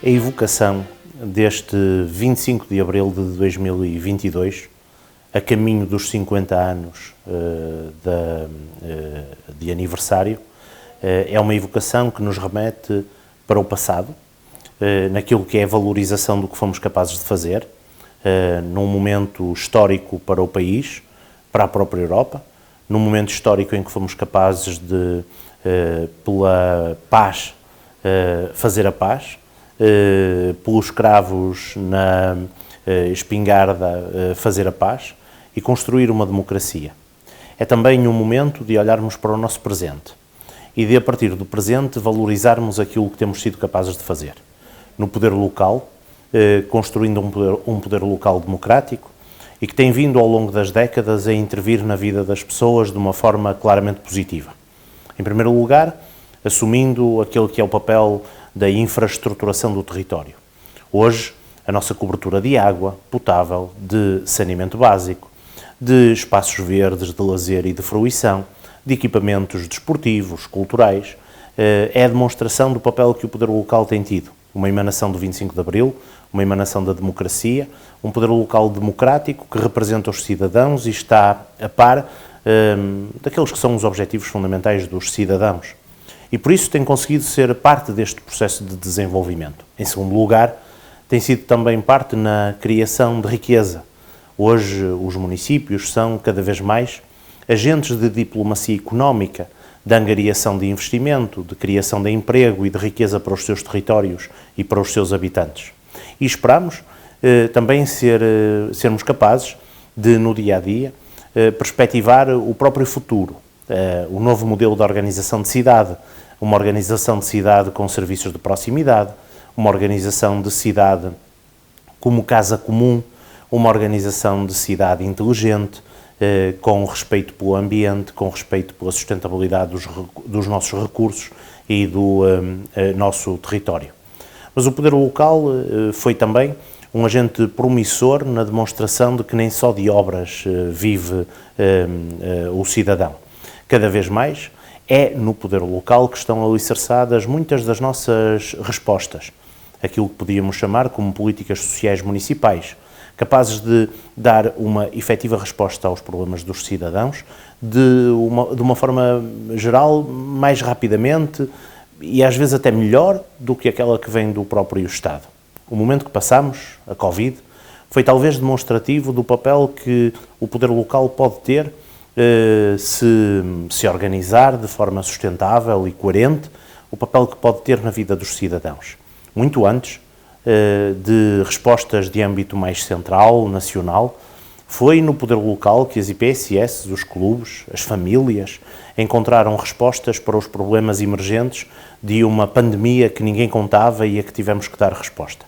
a evocação deste 25 de abril de 2022, a caminho dos 50 anos de aniversário, é uma evocação que nos remete para o passado, naquilo que é a valorização do que fomos capazes de fazer, num momento histórico para o país, para a própria Europa, num momento histórico em que fomos capazes de, pela paz, fazer a paz, pelos escravos na espingarda fazer a paz e construir uma democracia. É também um momento de olharmos para o nosso presente e de, a partir do presente, valorizarmos aquilo que temos sido capazes de fazer. No poder local, construindo um poder local democrático e que tem vindo ao longo das décadas a intervir na vida das pessoas de uma forma claramente positiva. Em primeiro lugar, assumindo aquele que é o papel da infraestruturação do território. Hoje, a nossa cobertura de água potável, de saneamento básico, de espaços verdes, de lazer e de fruição, de equipamentos desportivos, culturais, é a demonstração do papel que o poder local tem tido. Uma emanação do 25 de Abril, uma emanação da democracia, um poder local democrático que representa os cidadãos e está a par daqueles que são os objetivos fundamentais dos cidadãos. E por isso tem conseguido ser parte deste processo de desenvolvimento. Em segundo lugar, tem sido também parte na criação de riqueza. Hoje os municípios são cada vez mais agentes de diplomacia económica, de angariação de investimento, de criação de emprego e de riqueza para os seus territórios e para os seus habitantes. E esperamos também sermos capazes de, no dia-a-dia, perspectivar o próprio futuro, o novo modelo de organização de cidade, uma organização de cidade com serviços de proximidade, uma organização de cidade como casa comum, uma organização de cidade inteligente, com respeito pelo ambiente, com respeito pela sustentabilidade dos nossos recursos e do nosso território. Mas o poder local foi também um agente promissor na demonstração de que nem só de obras vive o cidadão. Cada vez mais é no poder local que estão alicerçadas muitas das nossas respostas, aquilo que podíamos chamar como políticas sociais municipais, capazes de dar uma efetiva resposta aos problemas dos cidadãos de uma forma geral, mais rapidamente e às vezes até melhor do que aquela que vem do próprio Estado. O momento que passamos, a Covid, foi talvez demonstrativo do papel que o poder local pode ter se organizar de forma sustentável e coerente, o papel que pode ter na vida dos cidadãos. Muito antes de respostas de âmbito mais central, nacional, foi no poder local que as IPSS, os clubes, as famílias, encontraram respostas para os problemas emergentes de uma pandemia que ninguém contava e a que tivemos que dar resposta.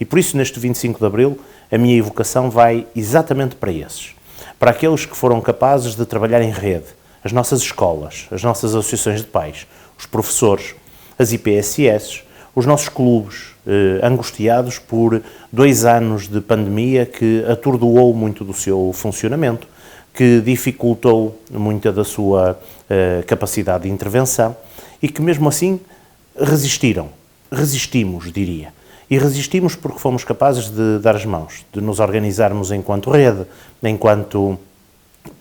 E por isso, neste 25 de Abril, a minha evocação vai exatamente para esses, para aqueles que foram capazes de trabalhar em rede, as nossas escolas, as nossas associações de pais, os professores, as IPSS, os nossos clubes, angustiados por 2 anos de pandemia que atordoou muito do seu funcionamento, que dificultou muita da sua capacidade de intervenção e que mesmo assim resistimos, diria. E resistimos porque fomos capazes de dar as mãos, de nos organizarmos enquanto rede, enquanto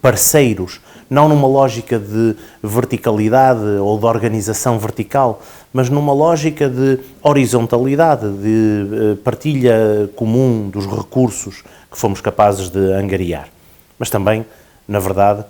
parceiros, não numa lógica de verticalidade ou de organização vertical, mas numa lógica de horizontalidade, de partilha comum dos recursos que fomos capazes de angariar. Mas também, na verdade,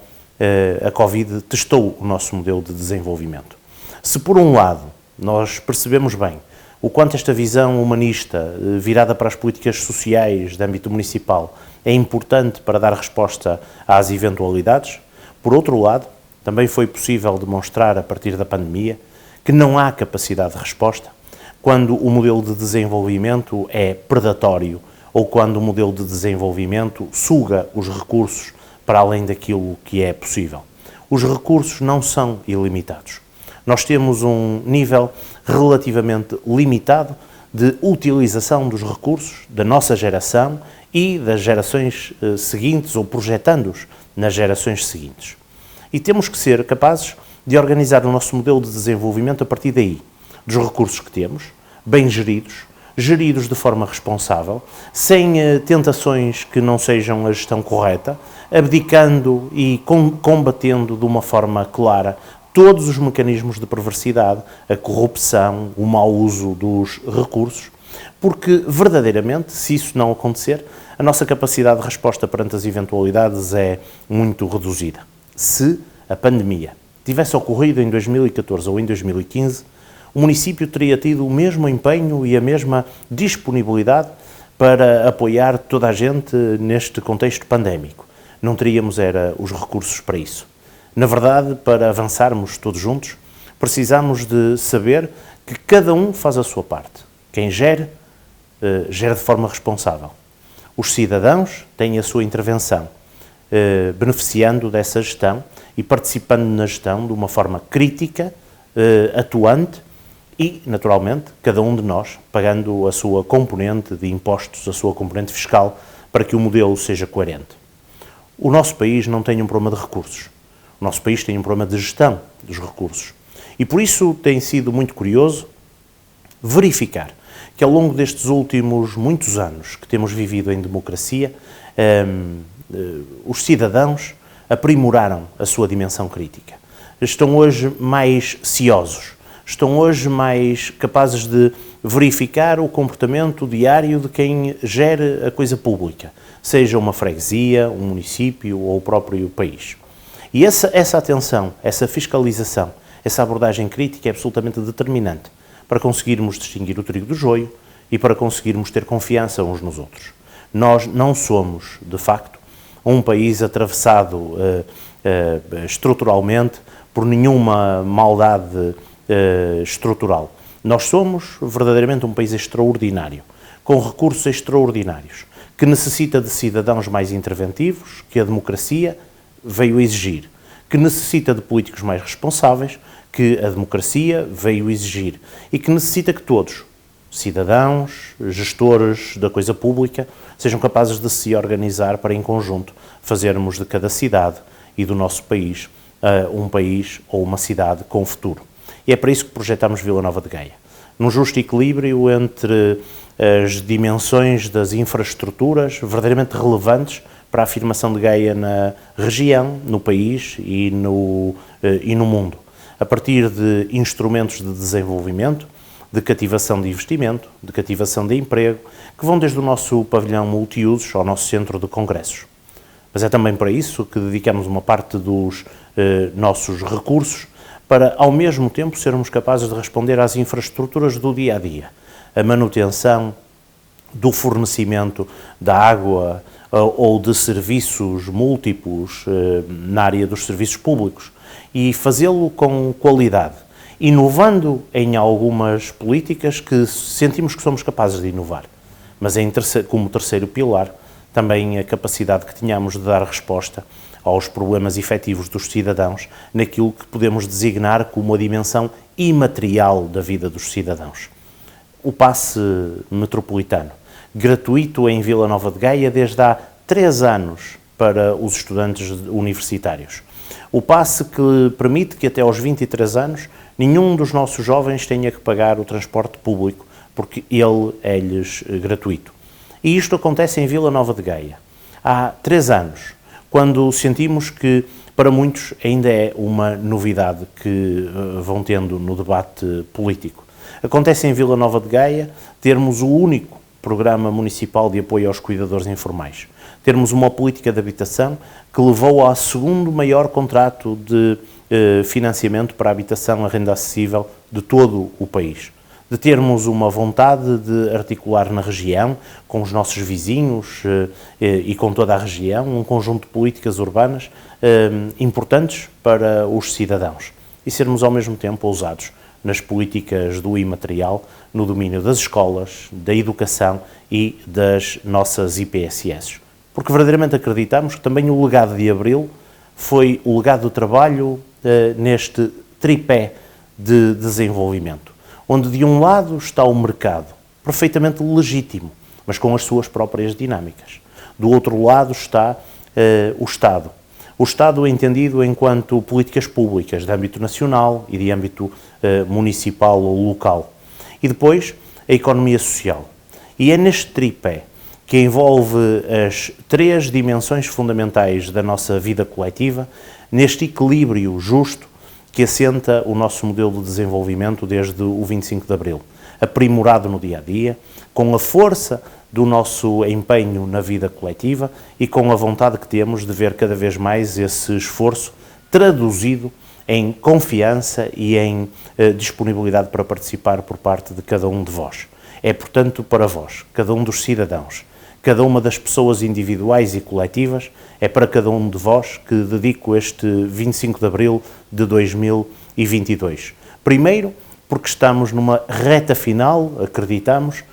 a Covid testou o nosso modelo de desenvolvimento. Se por um lado nós percebemos bem o quanto esta visão humanista, virada para as políticas sociais de âmbito municipal, é importante para dar resposta às eventualidades, por outro lado, também foi possível demonstrar, a partir da pandemia, que não há capacidade de resposta quando o modelo de desenvolvimento é predatório ou quando o modelo de desenvolvimento suga os recursos para além daquilo que é possível. Os recursos não são ilimitados. Nós temos um nível relativamente limitado de utilização dos recursos da nossa geração e das gerações seguintes, ou projetando-os nas gerações seguintes. E temos que ser capazes de organizar o nosso modelo de desenvolvimento a partir daí, dos recursos que temos, bem geridos, geridos de forma responsável, sem tentações que não sejam a gestão correta, abdicando e combatendo de uma forma clara todos os mecanismos de perversidade, a corrupção, o mau uso dos recursos, porque verdadeiramente, se isso não acontecer, a nossa capacidade de resposta perante as eventualidades é muito reduzida. Se a pandemia tivesse ocorrido em 2014 ou em 2015, o município teria tido o mesmo empenho e a mesma disponibilidade para apoiar toda a gente neste contexto pandémico. Não teríamos os recursos para isso. Na verdade, para avançarmos todos juntos, precisamos de saber que cada um faz a sua parte. Quem gera de forma responsável. Os cidadãos têm a sua intervenção, beneficiando dessa gestão e participando na gestão de uma forma crítica, atuante e, naturalmente, cada um de nós pagando a sua componente de impostos, a sua componente fiscal, para que o modelo seja coerente. O nosso país não tem um problema de recursos. O nosso país tem um problema de gestão dos recursos. E por isso tem sido muito curioso verificar que ao longo destes últimos muitos anos que temos vivido em democracia, os cidadãos aprimoraram a sua dimensão crítica. Estão hoje mais ciosos, estão hoje mais capazes de verificar o comportamento diário de quem gera a coisa pública, seja uma freguesia, um município ou o próprio país. E essa atenção, essa fiscalização, essa abordagem crítica é absolutamente determinante para conseguirmos distinguir o trigo do joio e para conseguirmos ter confiança uns nos outros. Nós não somos, de facto, um país atravessado estruturalmente por nenhuma maldade estrutural. Nós somos verdadeiramente um país extraordinário, com recursos extraordinários, que necessita de cidadãos mais interventivos, que a democracia veio exigir, que necessita de políticos mais responsáveis, que a democracia veio exigir, e que necessita que todos, cidadãos, gestores da coisa pública, sejam capazes de se organizar para, em conjunto, fazermos de cada cidade e do nosso país um país ou uma cidade com futuro. E é para isso que projetamos Vila Nova de Gaia, num justo equilíbrio entre as dimensões das infraestruturas verdadeiramente relevantes para a afirmação de Gaia na região, no país e no mundo, a partir de instrumentos de desenvolvimento, de cativação de investimento, de cativação de emprego, que vão desde o nosso pavilhão multiusos ao nosso centro de congressos. Mas é também para isso que dedicamos uma parte dos nossos recursos para, ao mesmo tempo, sermos capazes de responder às infraestruturas do dia-a-dia, a manutenção do fornecimento da água ou de serviços múltiplos na área dos serviços públicos e fazê-lo com qualidade, inovando em algumas políticas que sentimos que somos capazes de inovar, mas como terceiro pilar também a capacidade que tenhamos de dar resposta aos problemas efetivos dos cidadãos naquilo que podemos designar como a dimensão imaterial da vida dos cidadãos. O passe metropolitano, gratuito em Vila Nova de Gaia desde há 3 anos para os estudantes universitários. O passe que permite que até aos 23 anos nenhum dos nossos jovens tenha que pagar o transporte público, porque ele é-lhes gratuito. E isto acontece em Vila Nova de Gaia. Há 3 anos, quando sentimos que para muitos ainda é uma novidade que vão tendo no debate político. Acontece em Vila Nova de Gaia termos o único programa municipal de apoio aos cuidadores informais. Termos uma política de habitação que levou ao segundo maior contrato de financiamento para a habitação a renda acessível de todo o país. De termos uma vontade de articular na região, com os nossos vizinhos e com toda a região, um conjunto de políticas urbanas importantes para os cidadãos. E sermos ao mesmo tempo ousados nas políticas do imaterial, no domínio das escolas, da educação e das nossas IPSS. Porque verdadeiramente acreditamos que também o legado de Abril foi o legado do trabalho neste tripé de desenvolvimento, onde de um lado está o mercado, perfeitamente legítimo, mas com as suas próprias dinâmicas. Do outro lado está o Estado. O Estado é entendido enquanto políticas públicas de âmbito nacional e de âmbito municipal ou local. E depois a economia social. E é neste tripé que envolve as 3 dimensões fundamentais da nossa vida coletiva, neste equilíbrio justo que assenta o nosso modelo de desenvolvimento desde o 25 de Abril, aprimorado no dia-a-dia, com a força do nosso empenho na vida coletiva e com a vontade que temos de ver cada vez mais esse esforço traduzido em confiança e em disponibilidade para participar por parte de cada um de vós. É, portanto, para vós, cada um dos cidadãos, cada uma das pessoas individuais e coletivas, é para cada um de vós que dedico este 25 de Abril de 2022. Primeiro, porque estamos numa reta final, acreditamos,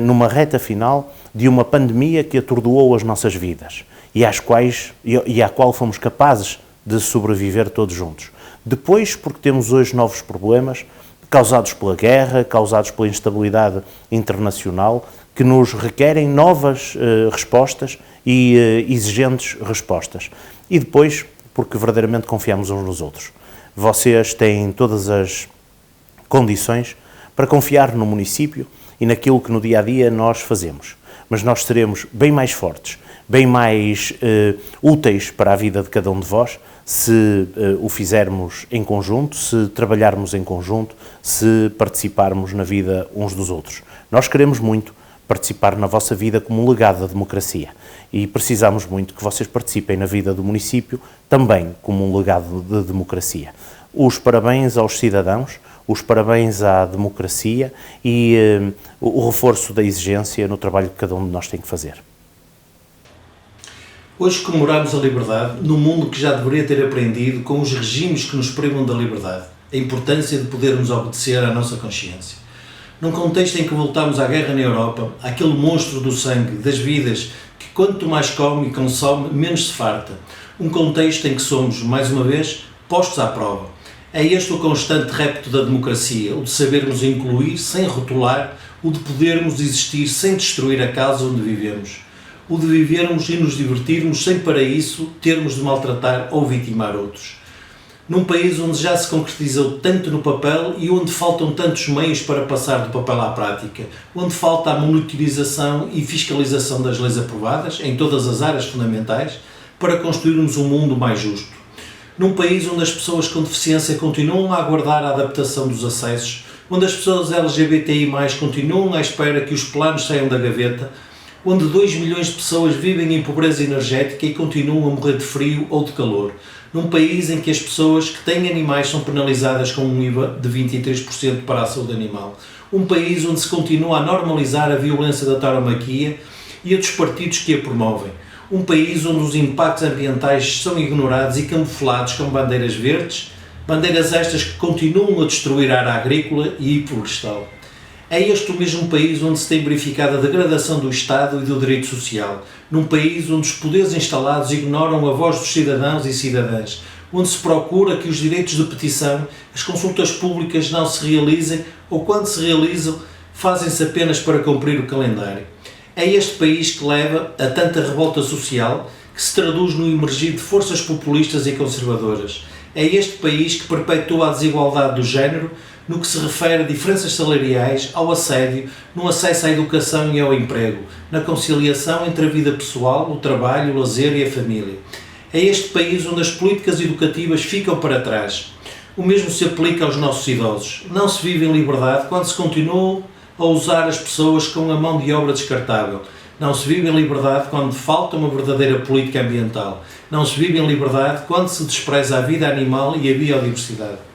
numa reta final de uma pandemia que atordoou as nossas vidas e à qual fomos capazes de sobreviver todos juntos. Depois, porque temos hoje novos problemas causados pela guerra, causados pela instabilidade internacional, que nos requerem novas respostas e exigentes respostas. E depois, porque verdadeiramente confiamos uns nos outros. Vocês têm todas as condições para confiar no município e naquilo que no dia-a-dia nós fazemos. Mas nós seremos bem mais fortes, bem mais úteis para a vida de cada um de vós se o fizermos em conjunto, se trabalharmos em conjunto, se participarmos na vida uns dos outros. Nós queremos muito participar na vossa vida como um legado da democracia e precisamos muito que vocês participem na vida do município também como um legado de democracia. Os parabéns aos cidadãos, os parabéns à democracia e o reforço da exigência no trabalho que cada um de nós tem que fazer. Hoje comemoramos a liberdade num mundo que já deveria ter aprendido com os regimes que nos privam da liberdade, a importância de podermos obedecer à nossa consciência. Num contexto em que voltamos à guerra na Europa, àquele monstro do sangue, das vidas, que quanto mais come e consome, menos se farta. Um contexto em que somos, mais uma vez, postos à prova. É este o constante repto da democracia, o de sabermos incluir sem rotular, o de podermos existir sem destruir a casa onde vivemos. O de vivermos e nos divertirmos sem para isso termos de maltratar ou vitimar outros. Num país onde já se concretizou tanto no papel e onde faltam tantos meios para passar do papel à prática, onde falta a monitorização e fiscalização das leis aprovadas, em todas as áreas fundamentais, para construirmos um mundo mais justo. Num país onde as pessoas com deficiência continuam a aguardar a adaptação dos acessos, onde as pessoas LGBTI+, continuam à espera que os planos saiam da gaveta, onde 2 milhões de pessoas vivem em pobreza energética e continuam a morrer de frio ou de calor, num país em que as pessoas que têm animais são penalizadas com um IVA de 23% para a saúde animal, um país onde se continua a normalizar a violência da tauromaquia e a dos partidos que a promovem, um país onde os impactos ambientais são ignorados e camuflados com bandeiras verdes, bandeiras estas que continuam a destruir a área agrícola e florestal. É este o mesmo país onde se tem verificado a degradação do Estado e do direito social, num país onde os poderes instalados ignoram a voz dos cidadãos e cidadãs, onde se procura que os direitos de petição, as consultas públicas não se realizem ou quando se realizam, fazem-se apenas para cumprir o calendário. É este país que leva a tanta revolta social que se traduz no emergir de forças populistas e conservadoras. É este país que perpetua a desigualdade do género no que se refere a diferenças salariais, ao assédio, no acesso à educação e ao emprego, na conciliação entre a vida pessoal, o trabalho, o lazer e a família. É este país onde as políticas educativas ficam para trás. O mesmo se aplica aos nossos idosos. Não se vive em liberdade quando se continua a usar as pessoas com a mão de obra descartável. Não se vive em liberdade quando falta uma verdadeira política ambiental. Não se vive em liberdade quando se despreza a vida animal e a biodiversidade.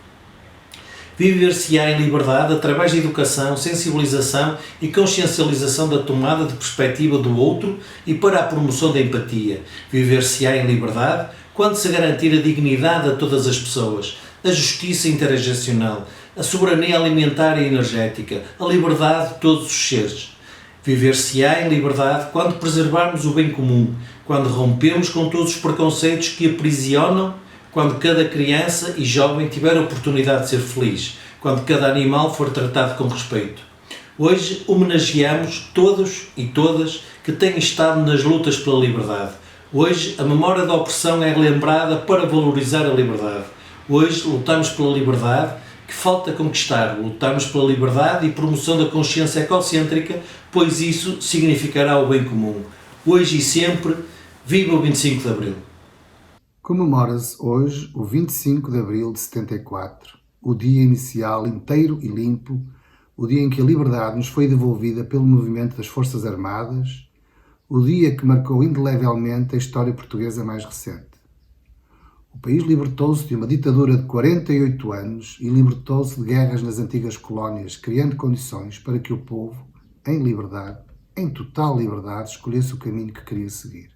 Viver-se-á em liberdade através de educação, sensibilização e consciencialização da tomada de perspectiva do outro e para a promoção da empatia. Viver-se-á em liberdade quando se garantir a dignidade a todas as pessoas, a justiça intergeracional, a soberania alimentar e energética, a liberdade de todos os seres. Viver-se-á em liberdade quando preservarmos o bem comum, quando rompemos com todos os preconceitos que aprisionam, quando cada criança e jovem tiver a oportunidade de ser feliz, quando cada animal for tratado com respeito. Hoje homenageamos todos e todas que têm estado nas lutas pela liberdade. Hoje a memória da opressão é lembrada para valorizar a liberdade. Hoje lutamos pela liberdade que falta conquistar. Lutamos pela liberdade e promoção da consciência ecocêntrica, pois isso significará o bem comum. Hoje e sempre, viva o 25 de Abril! Comemora-se hoje o 25 de Abril de 74, o dia inicial inteiro e limpo, o dia em que a liberdade nos foi devolvida pelo movimento das Forças Armadas, o dia que marcou indelevelmente a história portuguesa mais recente. O país libertou-se de uma ditadura de 48 anos e libertou-se de guerras nas antigas colónias, criando condições para que o povo, em liberdade, em total liberdade, escolhesse o caminho que queria seguir.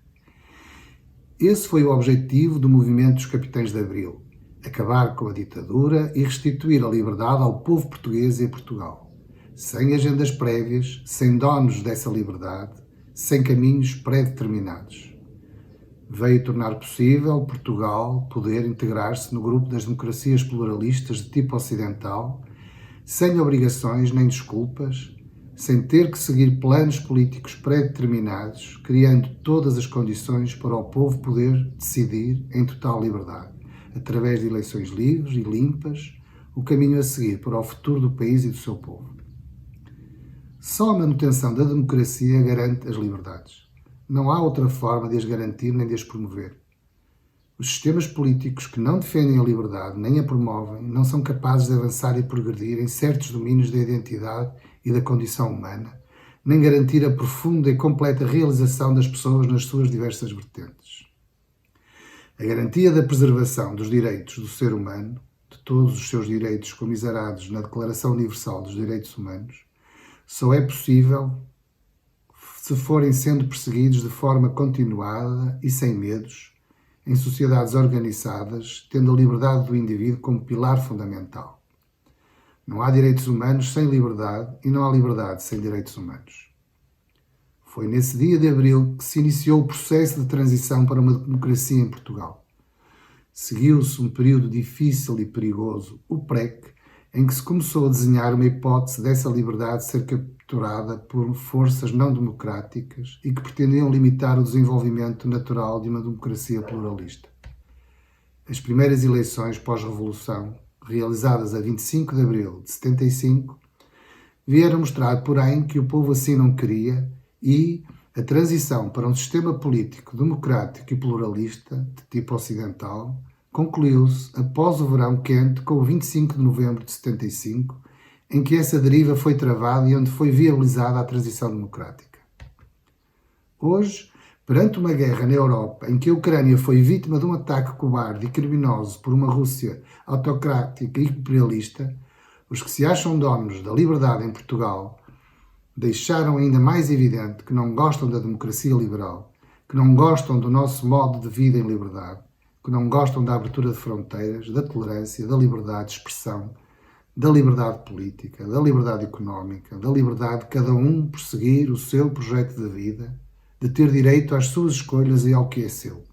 Esse foi o objetivo do movimento dos Capitães de Abril: acabar com a ditadura e restituir a liberdade ao povo português e a Portugal, sem agendas prévias, sem donos dessa liberdade, sem caminhos pré-determinados. Veio tornar possível Portugal poder integrar-se no grupo das democracias pluralistas de tipo ocidental, sem obrigações nem desculpas, sem ter que seguir planos políticos pré-determinados, criando todas as condições para o povo poder decidir em total liberdade, através de eleições livres e limpas, o caminho a seguir para o futuro do país e do seu povo. Só a manutenção da democracia garante as liberdades. Não há outra forma de as garantir nem de as promover. Os sistemas políticos que não defendem a liberdade nem a promovem não são capazes de avançar e progredir em certos domínios da identidade e da condição humana, nem garantir a profunda e completa realização das pessoas nas suas diversas vertentes. A garantia da preservação dos direitos do ser humano, de todos os seus direitos comiserados na Declaração Universal dos Direitos Humanos, só é possível se forem sendo perseguidos de forma continuada e sem medos, em sociedades organizadas, tendo a liberdade do indivíduo como pilar fundamental. Não há direitos humanos sem liberdade e não há liberdade sem direitos humanos. Foi nesse dia de abril que se iniciou o processo de transição para uma democracia em Portugal. Seguiu-se um período difícil e perigoso, o PREC, em que se começou a desenhar uma hipótese dessa liberdade ser capturada por forças não democráticas e que pretendiam limitar o desenvolvimento natural de uma democracia pluralista. As primeiras eleições pós-revolução, realizadas a 25 de abril de 75, vieram mostrar, porém, que o povo assim não queria e a transição para um sistema político democrático e pluralista, de tipo ocidental, concluiu-se após o verão quente com o 25 de novembro de 75, em que essa deriva foi travada e onde foi viabilizada a transição democrática. Hoje, perante uma guerra na Europa em que a Ucrânia foi vítima de um ataque cobarde e criminoso por uma Rússia autocrática e imperialista, os que se acham donos da liberdade em Portugal deixaram ainda mais evidente que não gostam da democracia liberal, que não gostam do nosso modo de vida em liberdade, que não gostam da abertura de fronteiras, da tolerância, da liberdade de expressão, da liberdade política, da liberdade económica, da liberdade de cada um prosseguir o seu projeto de vida, de ter direito às suas escolhas e ao que é seu.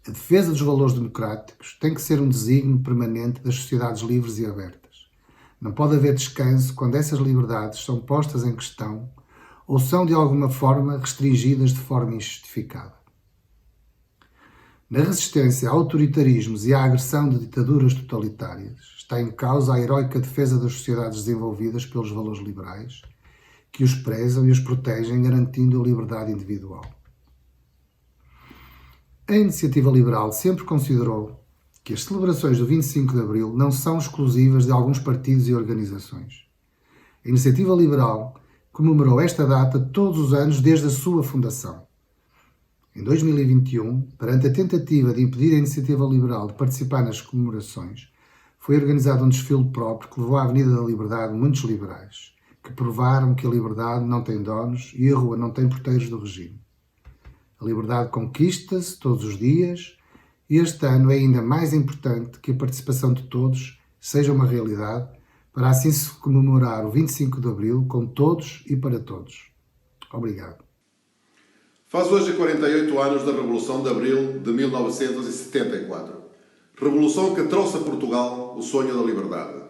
A defesa dos valores democráticos tem que ser um desígnio permanente das sociedades livres e abertas. Não pode haver descanso quando essas liberdades são postas em questão ou são de alguma forma restringidas de forma injustificada. Na resistência a autoritarismos e à agressão de ditaduras totalitárias está em causa a heroica defesa das sociedades desenvolvidas pelos valores liberais, que os prezam e os protegem, garantindo a liberdade individual. A iniciativa liberal sempre considerou que as celebrações do 25 de Abril não são exclusivas de alguns partidos e organizações. A iniciativa liberal comemorou esta data todos os anos desde a sua fundação. Em 2021, perante a tentativa de impedir a iniciativa liberal de participar nas comemorações, foi organizado um desfile próprio que levou à Avenida da Liberdade muitos liberais, que provaram que a liberdade não tem donos e a rua não tem porteiros do regime. A liberdade conquista-se todos os dias e este ano é ainda mais importante que a participação de todos seja uma realidade, para assim se comemorar o 25 de Abril com todos e para todos. Obrigado. Faz hoje 48 anos da Revolução de Abril de 1974. Revolução que trouxe a Portugal o sonho da liberdade.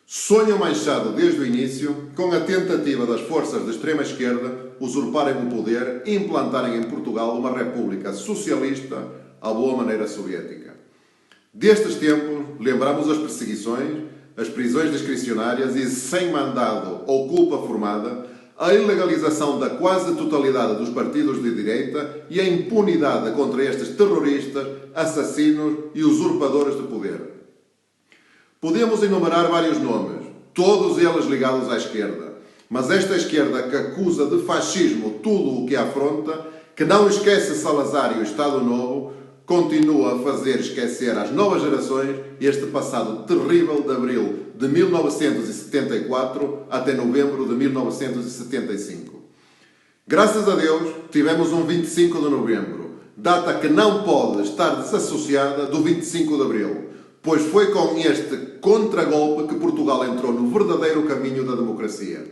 Sonho manchado desde o início com a tentativa das forças de extrema-esquerda usurparem o poder e implantarem em Portugal uma república socialista à boa maneira soviética. Destes tempos lembramos as perseguições, as prisões discricionárias e, sem mandado ou culpa formada, a ilegalização da quase totalidade dos partidos de direita e a impunidade contra estes terroristas, assassinos e usurpadores de poder. Podemos enumerar vários nomes, todos eles ligados à esquerda, mas esta esquerda que acusa de fascismo tudo o que afronta, que não esquece Salazar e o Estado Novo, continua a fazer esquecer às novas gerações este passado terrível de abril de 1974 até novembro de 1975. Graças a Deus, tivemos um 25 de novembro, data que não pode estar desassociada do 25 de abril, pois foi com este contragolpe que Portugal entrou no verdadeiro caminho da democracia.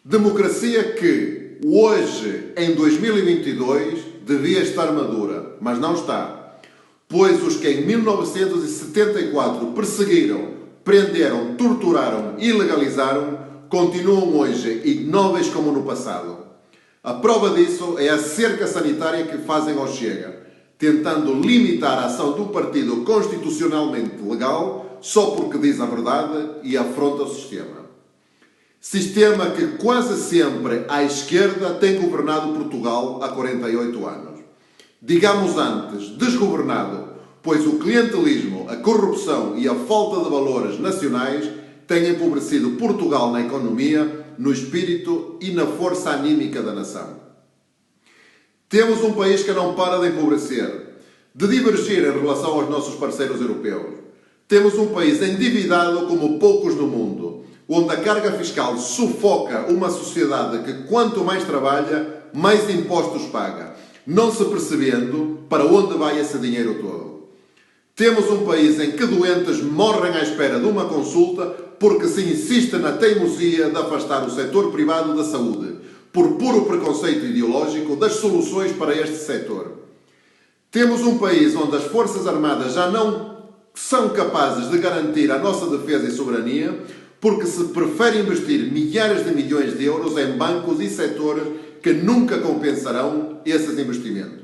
Democracia que, hoje, em 2022, devia estar madura, mas não está, pois os que em 1974 perseguiram, prenderam, torturaram e ilegalizaram, continuam hoje ignóbeis como no passado. A prova disso é a cerca sanitária que fazem ao Chega, tentando limitar a ação do partido constitucionalmente legal só porque diz a verdade e afronta o sistema. Sistema que quase sempre à esquerda tem governado Portugal há 48 anos. Digamos antes, desgovernado, pois o clientelismo, a corrupção e a falta de valores nacionais têm empobrecido Portugal na economia, no espírito e na força anímica da nação. Temos um país que não para de empobrecer, de divergir em relação aos nossos parceiros europeus. Temos um país endividado como poucos no mundo, onde a carga fiscal sufoca uma sociedade que, quanto mais trabalha, mais impostos paga, não se percebendo para onde vai esse dinheiro todo. Temos um país em que doentes morrem à espera de uma consulta porque se insiste na teimosia de afastar o setor privado da saúde, por puro preconceito ideológico das soluções para este setor. Temos um país onde as Forças Armadas já não são capazes de garantir a nossa defesa e soberania porque se prefere investir milhares de milhões de euros em bancos e setores que nunca compensarão esses investimentos.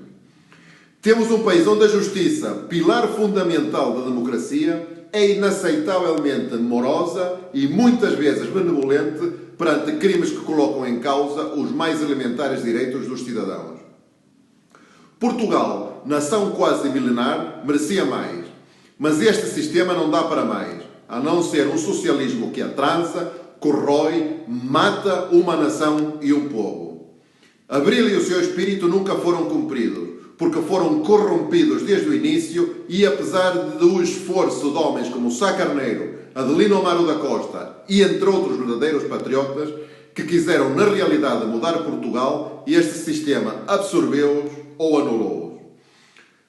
Temos um país onde a justiça, pilar fundamental da democracia, é inaceitavelmente morosa e muitas vezes benevolente perante crimes que colocam em causa os mais elementares direitos dos cidadãos. Portugal, nação quase milenar, merecia mais, mas este sistema não dá para mais, a não ser um socialismo que atrasa, corrói, mata uma nação e um povo. Abril e o seu espírito nunca foram cumpridos, porque foram corrompidos desde o início e, apesar do esforço de homens como Sá Carneiro, Adelino Amaro da Costa e entre outros verdadeiros patriotas, que quiseram na realidade mudar Portugal, este sistema absorveu-os ou anulou-os.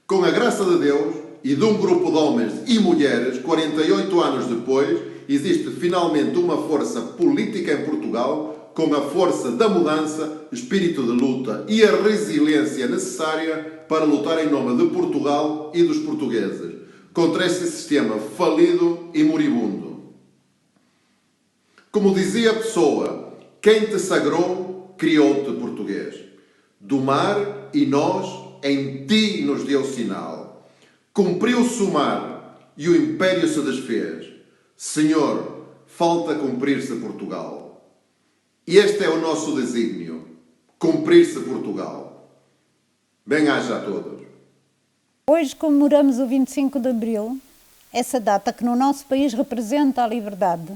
Com a graça de Deus e de um grupo de homens e mulheres, 48 anos depois, existe finalmente uma força política em Portugal com a força da mudança, espírito de luta e a resiliência necessária para lutar em nome de Portugal e dos portugueses, contra este sistema falido e moribundo. Como dizia Pessoa, quem te sagrou, criou-te português. Do mar e nós, em ti nos deu sinal. Cumpriu-se o mar e o império se desfez. Senhor, falta cumprir-se Portugal. E este é o nosso desígnio, cumprir-se Portugal. Bem-aja a todos. Hoje comemoramos o 25 de Abril, essa data que no nosso país representa a liberdade,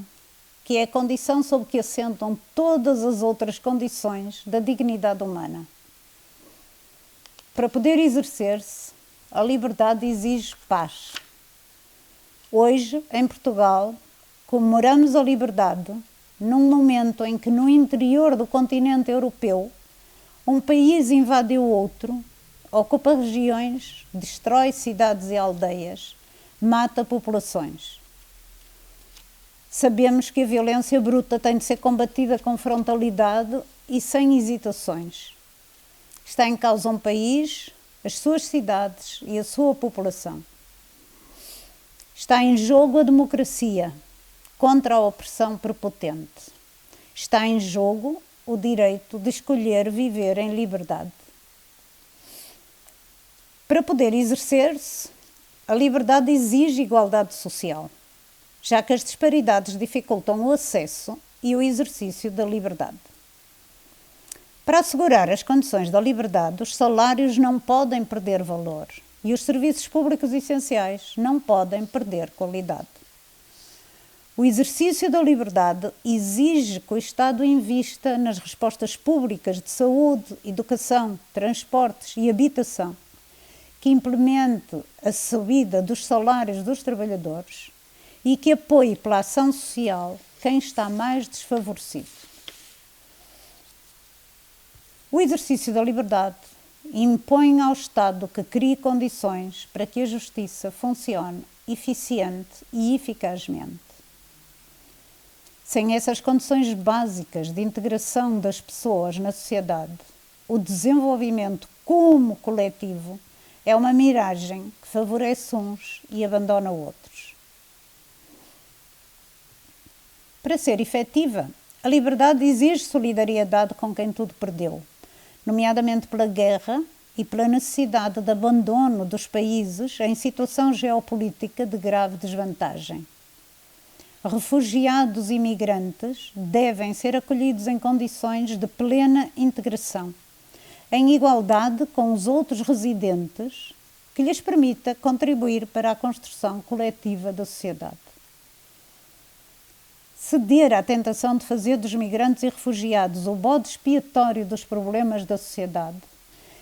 que é a condição sob que assentam todas as outras condições da dignidade humana. Para poder exercer-se, a liberdade exige paz. Hoje, em Portugal, comemoramos a liberdade num momento em que no interior do continente europeu um país invade o outro, ocupa regiões, destrói cidades e aldeias, mata populações. Sabemos que a violência bruta tem de ser combatida com frontalidade e sem hesitações. Está em causa um país, as suas cidades e a sua população. Está em jogo a democracia contra a opressão prepotente. Está em jogo o direito de escolher viver em liberdade. Para poder exercer-se, a liberdade exige igualdade social, já que as disparidades dificultam o acesso e o exercício da liberdade. Para assegurar as condições da liberdade, os salários não podem perder valor e os serviços públicos essenciais não podem perder qualidade. O exercício da liberdade exige que o Estado invista nas respostas públicas de saúde, educação, transportes e habitação, que implemente a subida dos salários dos trabalhadores e que apoie pela ação social quem está mais desfavorecido. O exercício da liberdade impõe ao Estado que crie condições para que a justiça funcione eficiente e eficazmente. Sem essas condições básicas de integração das pessoas na sociedade, o desenvolvimento como coletivo é uma miragem que favorece uns e abandona outros. Para ser efetiva, a liberdade exige solidariedade com quem tudo perdeu, nomeadamente pela guerra e pela necessidade de abandono dos países em situação geopolítica de grave desvantagem. Refugiados e imigrantes devem ser acolhidos em condições de plena integração, em igualdade com os outros residentes, que lhes permita contribuir para a construção coletiva da sociedade. Ceder à tentação de fazer dos migrantes e refugiados o bode expiatório dos problemas da sociedade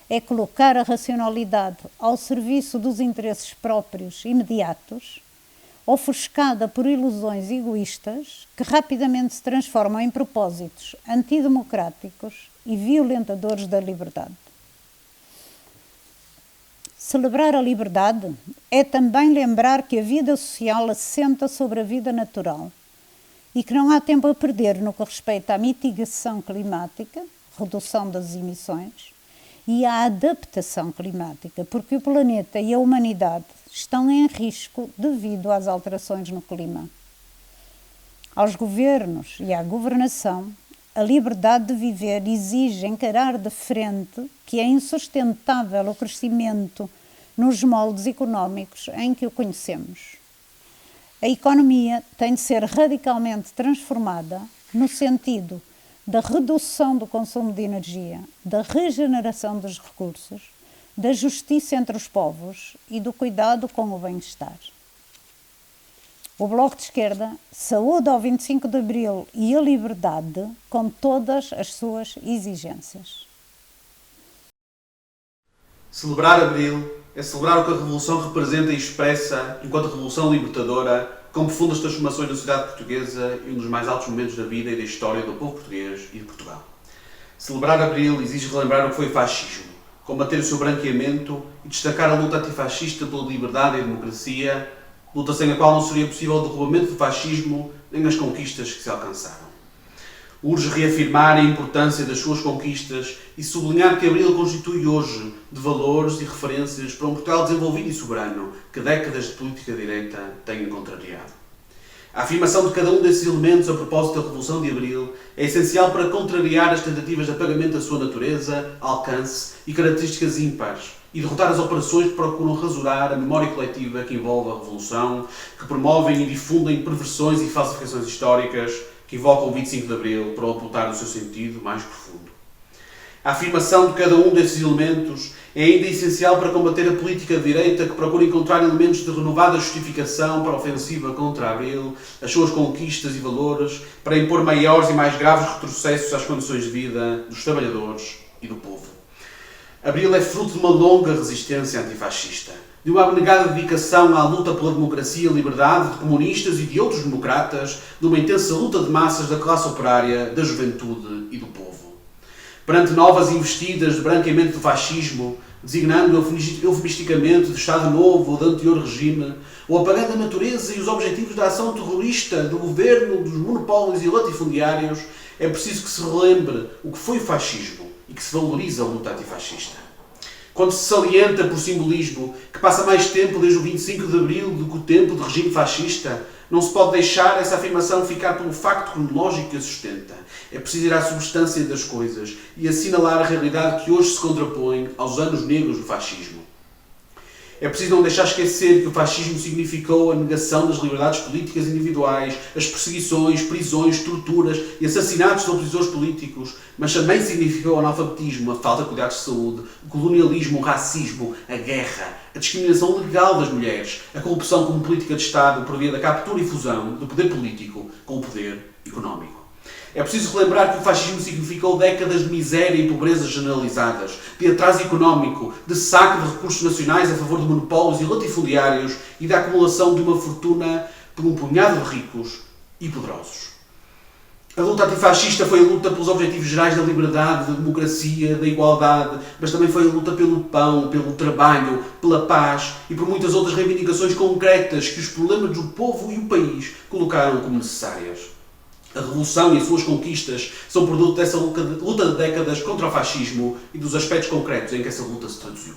é colocar a racionalidade ao serviço dos interesses próprios imediatos, ofuscada por ilusões egoístas que rapidamente se transformam em propósitos antidemocráticos e violentadores da liberdade. Celebrar a liberdade é também lembrar que a vida social assenta sobre a vida natural e que não há tempo a perder no que respeita à mitigação climática, redução das emissões, e à adaptação climática, porque o planeta e a humanidade estão em risco devido às alterações no clima. Aos governos e à governação, a liberdade de viver exige encarar de frente que é insustentável o crescimento nos moldes económicos em que o conhecemos. A economia tem de ser radicalmente transformada no sentido da redução do consumo de energia, da regeneração dos recursos, da justiça entre os povos e do cuidado com o bem-estar. O Bloco de Esquerda saúda ao 25 de Abril e a liberdade com todas as suas exigências. Celebrar Abril é celebrar o que a Revolução representa e expressa enquanto Revolução Libertadora, com profundas transformações na sociedade portuguesa e um dos mais altos momentos da vida e da história do povo português e de Portugal. Celebrar Abril exige relembrar o que foi o fascismo, combater o seu branqueamento e destacar a luta antifascista pela liberdade e a democracia, luta sem a qual não seria possível o derrubamento do fascismo nem as conquistas que se alcançaram. Urge reafirmar a importância das suas conquistas e sublinhar que Abril constitui hoje de valores e referências para um Portugal desenvolvido e soberano que décadas de política direita têm contrariado. A afirmação de cada um desses elementos a propósito da Revolução de Abril é essencial para contrariar as tentativas de apagamento da sua natureza, alcance e características ímpares e derrotar as operações que procuram rasurar a memória coletiva que envolve a Revolução, que promovem e difundem perversões e falsificações históricas que invocam o 25 de Abril para ocultar o seu sentido mais profundo. A afirmação de cada um desses elementos é ainda essencial para combater a política de direita que procura encontrar elementos de renovada justificação para a ofensiva contra Abril, as suas conquistas e valores, para impor maiores e mais graves retrocessos às condições de vida dos trabalhadores e do povo. Abril é fruto de uma longa resistência antifascista, de uma abnegada dedicação à luta pela democracia e liberdade de comunistas e de outros democratas, de uma intensa luta de massas da classe operária, da juventude e do povo. Perante novas investidas de branqueamento do fascismo, designando eufemisticamente de Estado Novo ou de anterior regime, ou apagando a natureza e os objetivos da ação terrorista do governo, dos monopólios e latifundiários, é preciso que se relembre o que foi o fascismo e que se valorize a luta antifascista. Quando se salienta por simbolismo que passa mais tempo desde o 25 de Abril do que o tempo do regime fascista, não se pode deixar essa afirmação ficar pelo facto cronológico que a sustenta. É preciso ir à substância das coisas e assinalar a realidade que hoje se contrapõe aos anos negros do fascismo. É preciso não deixar esquecer que o fascismo significou a negação das liberdades políticas individuais, as perseguições, prisões, torturas e assassinatos de opositores políticos, mas também significou o analfabetismo, a falta de cuidados de saúde, o colonialismo, o racismo, a guerra, a discriminação legal das mulheres, a corrupção como política de Estado por via da captura e fusão do poder político com o poder económico. É preciso relembrar que o fascismo significou décadas de miséria e pobreza generalizadas, de atraso económico, de saque de recursos nacionais a favor de monopólios e latifundiários e da acumulação de uma fortuna por um punhado de ricos e poderosos. A luta antifascista foi a luta pelos objetivos gerais da liberdade, da democracia, da igualdade, mas também foi a luta pelo pão, pelo trabalho, pela paz e por muitas outras reivindicações concretas que os problemas do povo e o país colocaram como necessárias. A Revolução e as suas conquistas são produto dessa luta de décadas contra o fascismo e dos aspectos concretos em que essa luta se traduziu.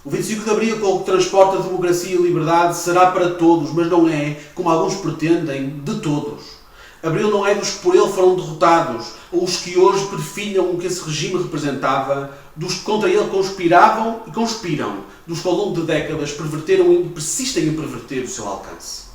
O 25 de Abril, com o que transporta a democracia e a liberdade, será para todos, mas não é, como alguns pretendem, de todos. Abril não é dos que por ele foram derrotados, ou os que hoje perfilham o que esse regime representava, dos que contra ele conspiravam e conspiram, dos que ao longo de décadas perverteram e persistem em perverter o seu alcance.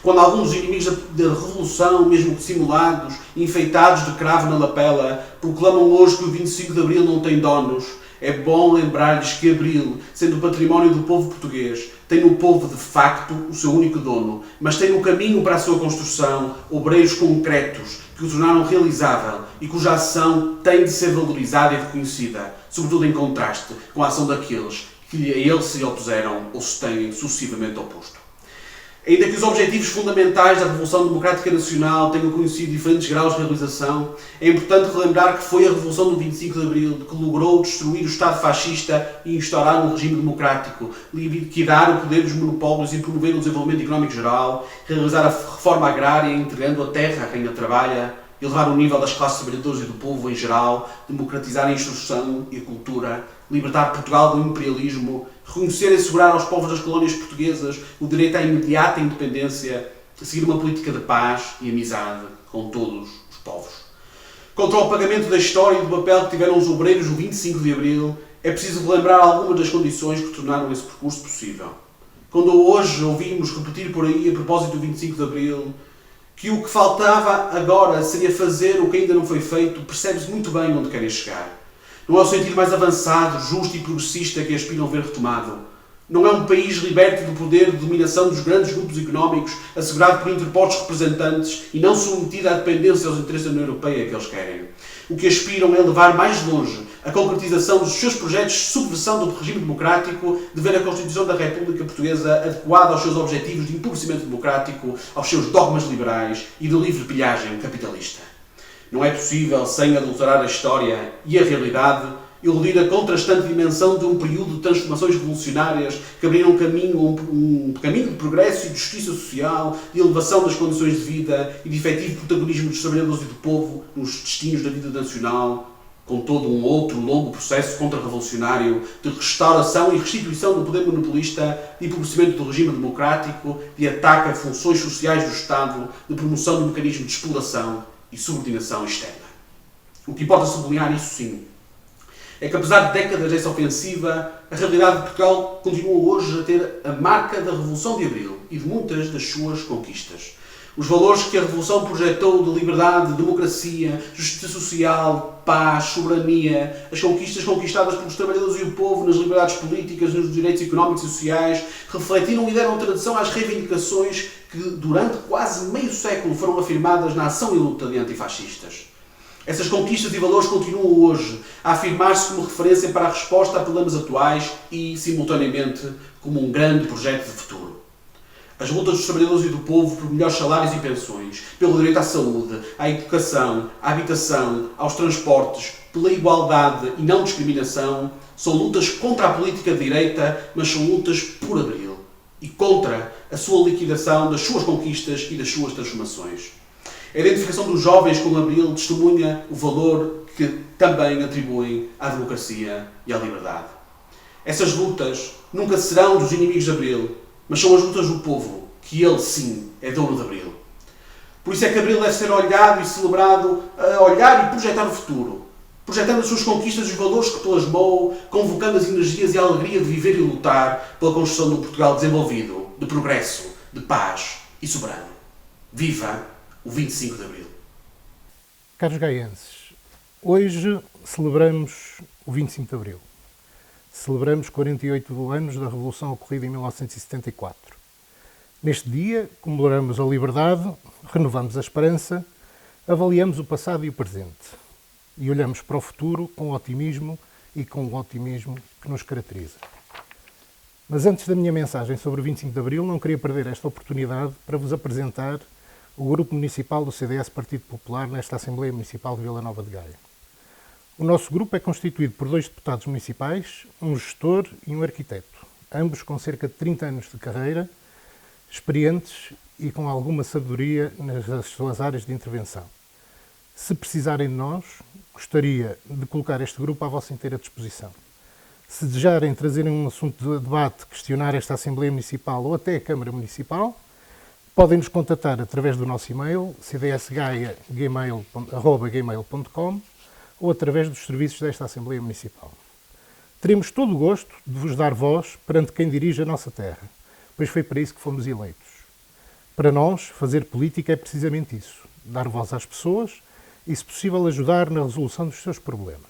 Quando alguns inimigos da Revolução, mesmo simulados, enfeitados de cravo na lapela, proclamam hoje que o 25 de Abril não tem donos, é bom lembrar-lhes que Abril, sendo o património do povo português, tem no povo de facto o seu único dono, mas tem no caminho para a sua construção obreiros concretos que o tornaram realizável e cuja ação tem de ser valorizada e reconhecida, sobretudo em contraste com a ação daqueles que a ele se opuseram ou se têm sucessivamente oposto. Ainda que os objetivos fundamentais da Revolução Democrática Nacional tenham conhecido diferentes graus de realização, é importante relembrar que foi a Revolução do 25 de Abril que logrou destruir o Estado fascista e instaurar um regime democrático, liquidar o poder dos monopólios e promover o desenvolvimento económico geral, realizar a reforma agrária, entregando a terra a quem a trabalha, elevar o nível das classes trabalhadoras e do povo em geral, democratizar a instrução e a cultura, libertar Portugal do imperialismo, reconhecer e assegurar aos povos das colónias portuguesas o direito à imediata independência, a seguir uma política de paz e amizade com todos os povos. Contra o apagamento da história e do papel que tiveram os obreiros no 25 de Abril, é preciso relembrar algumas das condições que tornaram esse percurso possível. Quando hoje ouvimos repetir por aí, a propósito do 25 de Abril, que o que faltava agora seria fazer o que ainda não foi feito, percebe-se muito bem onde querem chegar. Não é o sentido mais avançado, justo e progressista que aspiram ver retomado. Não é um país liberto do poder de dominação dos grandes grupos económicos, assegurado por interpostos representantes e não submetido à dependência aos interesses da União Europeia que eles querem. O que aspiram é levar mais longe a concretização dos seus projetos de subversão do regime democrático, de ver a Constituição da República Portuguesa adequada aos seus objetivos de empobrecimento democrático, aos seus dogmas liberais e de livre pilhagem capitalista. Não é possível, sem adulterar a história e a realidade, iludir a contrastante dimensão de um período de transformações revolucionárias que abriram um caminho de progresso e de justiça social, de elevação das condições de vida e de efetivo protagonismo dos trabalhadores e do povo nos destinos da vida nacional, com todo um outro longo processo contra-revolucionário de restauração e restituição do poder monopolista, de empobrecimento do regime democrático, de ataque a funções sociais do Estado, de promoção do mecanismo de exploração e subordinação externa. O que importa sublinhar, isso sim, é que apesar de décadas dessa ofensiva, a realidade de Portugal continua hoje a ter a marca da Revolução de Abril e de muitas das suas conquistas. Os valores que a Revolução projetou de liberdade, democracia, justiça social, paz, soberania, as conquistas conquistadas pelos trabalhadores e o povo nas liberdades políticas, nos direitos económicos e sociais, refletiram e deram tradução às reivindicações que durante quase meio século foram afirmadas na ação e luta de antifascistas. Essas conquistas e valores continuam hoje a afirmar-se como referência para a resposta a problemas atuais e, simultaneamente, como um grande projeto de futuro. As lutas dos trabalhadores e do povo por melhores salários e pensões, pelo direito à saúde, à educação, à habitação, aos transportes, pela igualdade e não discriminação, são lutas contra a política de direita, mas são lutas por Abril e contra a sua liquidação das suas conquistas e das suas transformações. A identificação dos jovens com Abril testemunha o valor que também atribuem à democracia e à liberdade. Essas lutas nunca serão dos inimigos de Abril, mas são as lutas do povo, que ele, sim, é dono de Abril. Por isso é que Abril deve ser olhado e celebrado, a olhar e projetar o futuro. projetando as suas conquistas e os valores que plasmou, convocando as energias e a alegria de viver e lutar pela construção de um Portugal desenvolvido, de progresso, de paz e soberano. Viva o 25 de Abril! Caros gaienses, hoje celebramos o 25 de Abril. Celebramos 48 anos da Revolução ocorrida em 1974. Neste dia, comemoramos a liberdade, renovamos a esperança, avaliamos o passado e o presente e olhamos para o futuro com otimismo e com o otimismo que nos caracteriza. Mas antes da minha mensagem sobre o 25 de Abril, não queria perder esta oportunidade para vos apresentar o Grupo Municipal do CDS Partido Popular nesta Assembleia Municipal de Vila Nova de Gaia. O nosso grupo é constituído por 2 deputados municipais, um gestor e um arquiteto, ambos com cerca de 30 anos de carreira, experientes e com alguma sabedoria nas suas áreas de intervenção. Se precisarem de nós, gostaria de colocar este grupo à vossa inteira disposição. Se desejarem trazerem um assunto de debate, questionar esta Assembleia Municipal ou até a Câmara Municipal, podem nos contatar através do nosso e-mail, cdsgaia@gmail.com, ou através dos serviços desta Assembleia Municipal. Teremos todo o gosto de vos dar voz perante quem dirige a nossa terra, pois foi para isso que fomos eleitos. Para nós, fazer política é precisamente isso, dar voz às pessoas e, se possível, ajudar na resolução dos seus problemas.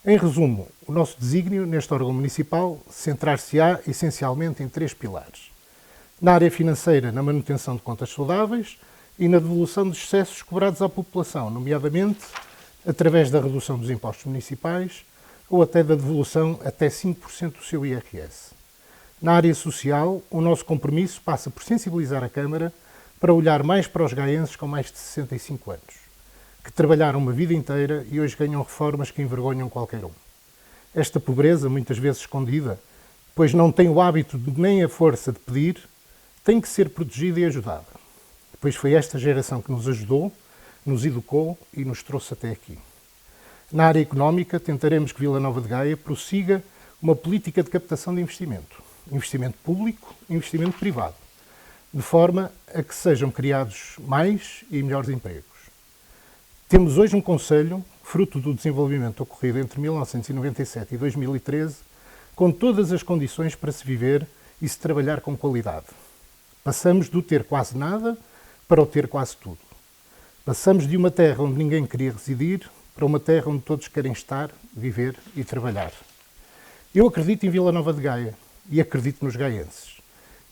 Em resumo, o nosso desígnio neste órgão municipal centrar-se-á essencialmente em 3 pilares. Na área financeira, na manutenção de contas saudáveis e na devolução dos excessos cobrados à população, nomeadamente através da redução dos impostos municipais ou até da devolução até 5% do seu IRS. Na área social, o nosso compromisso passa por sensibilizar a Câmara para olhar mais para os gaienses com mais de 65 anos, que trabalharam uma vida inteira e hoje ganham reformas que envergonham qualquer um. Esta pobreza, muitas vezes escondida, pois não tem o hábito nem a força de pedir, tem que ser protegida e ajudada, pois foi esta geração que nos ajudou, nos educou e nos trouxe até aqui. Na área económica, tentaremos que Vila Nova de Gaia prossiga uma política de captação de investimento público e investimento privado, de forma a que sejam criados mais e melhores empregos. Temos hoje um concelho, fruto do desenvolvimento ocorrido entre 1997 e 2013, com todas as condições para se viver e se trabalhar com qualidade. Passamos do ter quase nada para o ter quase tudo. Passamos de uma terra onde ninguém queria residir para uma terra onde todos querem estar, viver e trabalhar. Eu acredito em Vila Nova de Gaia e acredito nos gaienses.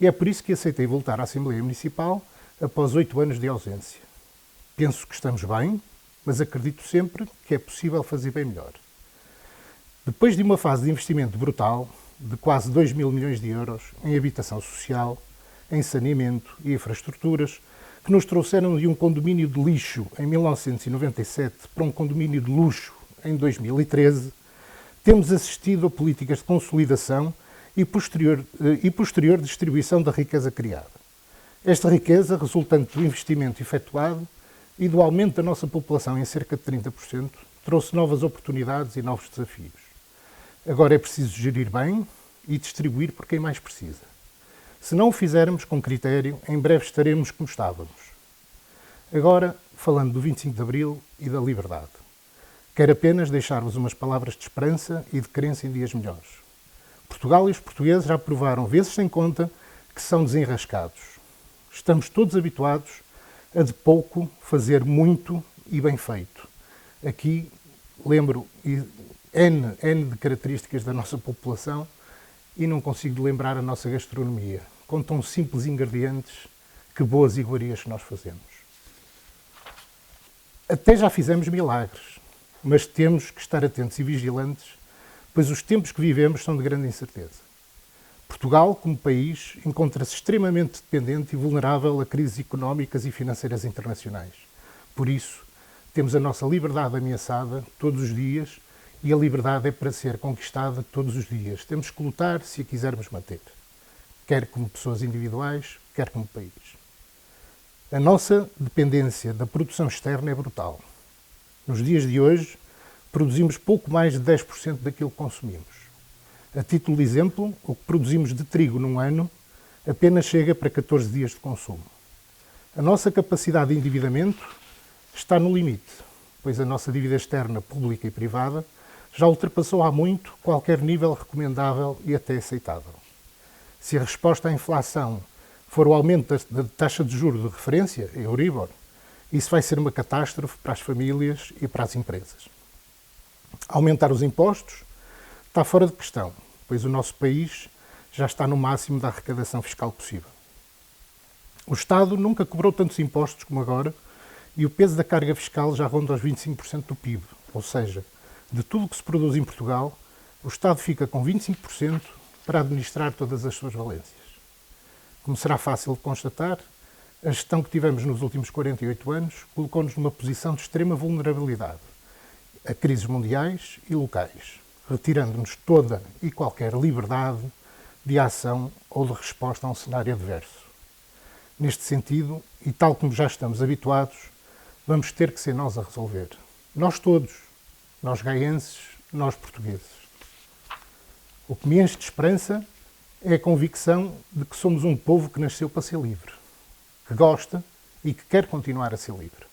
E é por isso que aceitei voltar à Assembleia Municipal após 8 anos de ausência. Penso que estamos bem, mas acredito sempre que é possível fazer bem melhor. Depois de uma fase de investimento brutal, de quase 2 mil milhões de euros em habitação social, em saneamento e infraestruturas, que nos trouxeram de um condomínio de lixo em 1997 para um condomínio de luxo em 2013, temos assistido a políticas de consolidação e posterior distribuição da riqueza criada. Esta riqueza, resultante do investimento efetuado e do aumento da nossa população em cerca de 30%, trouxe novas oportunidades e novos desafios. Agora é preciso gerir bem e distribuir por quem mais precisa. Se não o fizermos com critério, em breve estaremos como estávamos. Agora, falando do 25 de Abril e da liberdade, quero apenas deixar-vos umas palavras de esperança e de crença em dias melhores. Portugal e os portugueses já provaram vezes sem conta que são desenrascados. Estamos todos habituados a de pouco fazer muito e bem feito. Aqui lembro N de características da nossa população e não consigo lembrar a nossa gastronomia, com tão simples ingredientes que boas iguarias que nós fazemos. Até já fizemos milagres, mas temos que estar atentos e vigilantes, pois os tempos que vivemos são de grande incerteza. Portugal, como país, encontra-se extremamente dependente e vulnerável a crises económicas e financeiras internacionais. Por isso, temos a nossa liberdade ameaçada todos os dias e a liberdade é para ser conquistada todos os dias. Temos que lutar se a quisermos manter, quer como pessoas individuais, quer como país. A nossa dependência da produção externa é brutal. Nos dias de hoje, produzimos pouco mais de 10% daquilo que consumimos. A título de exemplo, o que produzimos de trigo num ano apenas chega para 14 dias de consumo. A nossa capacidade de endividamento está no limite, pois a nossa dívida externa, pública e privada, já ultrapassou há muito qualquer nível recomendável e até aceitável. Se a resposta à inflação for o aumento da taxa de juros de referência, a Euribor, isso vai ser uma catástrofe para as famílias e para as empresas. Aumentar os impostos está fora de questão, pois o nosso país já está no máximo da arrecadação fiscal possível. O Estado nunca cobrou tantos impostos como agora e o peso da carga fiscal já ronda aos 25% do PIB, ou seja, de tudo o que se produz em Portugal, o Estado fica com 25% para administrar todas as suas valências. Como será fácil de constatar, a gestão que tivemos nos últimos 48 anos colocou-nos numa posição de extrema vulnerabilidade a crises mundiais e locais, retirando-nos toda e qualquer liberdade de ação ou de resposta a um cenário adverso. Neste sentido, e tal como já estamos habituados, vamos ter que ser nós a resolver. Nós todos, nós gaenses, nós portugueses. O que me enche de esperança é a convicção de que somos um povo que nasceu para ser livre, que gosta e que quer continuar a ser livre.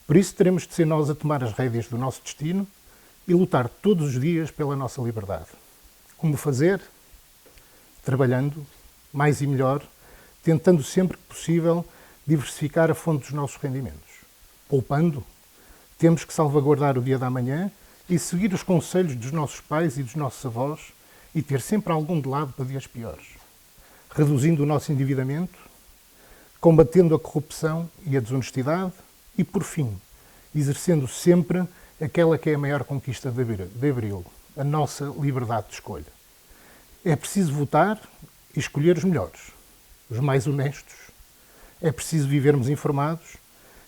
Por isso teremos de ser nós a tomar as rédeas do nosso destino e lutar todos os dias pela nossa liberdade. Como fazer? Trabalhando, mais e melhor, tentando sempre que possível diversificar a fonte dos nossos rendimentos. Poupando, temos que salvaguardar o dia da manhã e seguir os conselhos dos nossos pais e dos nossos avós e ter sempre algum de lado para dias piores. Reduzindo o nosso endividamento, combatendo a corrupção e a desonestidade e, por fim, exercendo sempre aquela que é a maior conquista de Abril, a nossa liberdade de escolha. É preciso votar e escolher os melhores, os mais honestos. É preciso vivermos informados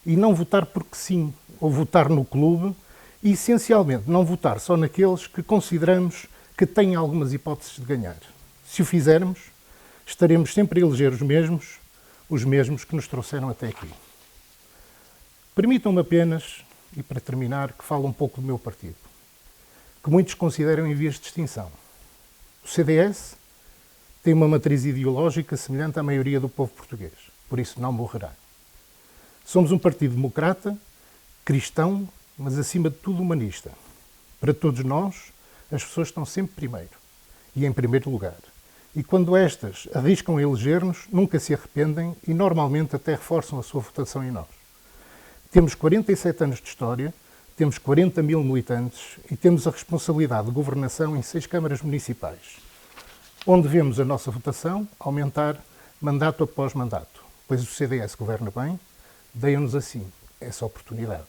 e não votar porque sim, ou votar no clube e, essencialmente, não votar só naqueles que consideramos que têm algumas hipóteses de ganhar. Se o fizermos, estaremos sempre a eleger os mesmos que nos trouxeram até aqui. Permitam-me apenas, e para terminar, que fale um pouco do meu partido, que muitos consideram em vias de extinção. O CDS tem uma matriz ideológica semelhante à maioria do povo português, por isso não morrerá. Somos um partido democrata, cristão, mas acima de tudo humanista. Para todos nós, as pessoas estão sempre primeiro e em primeiro lugar. E quando estas arriscam a eleger-nos, nunca se arrependem e normalmente até reforçam a sua votação em nós. Temos 47 anos de história, temos 40 mil militantes e temos a responsabilidade de governação em 6 câmaras municipais, onde vemos a nossa votação aumentar mandato após mandato, pois o CDS governa bem, deem-nos assim essa oportunidade.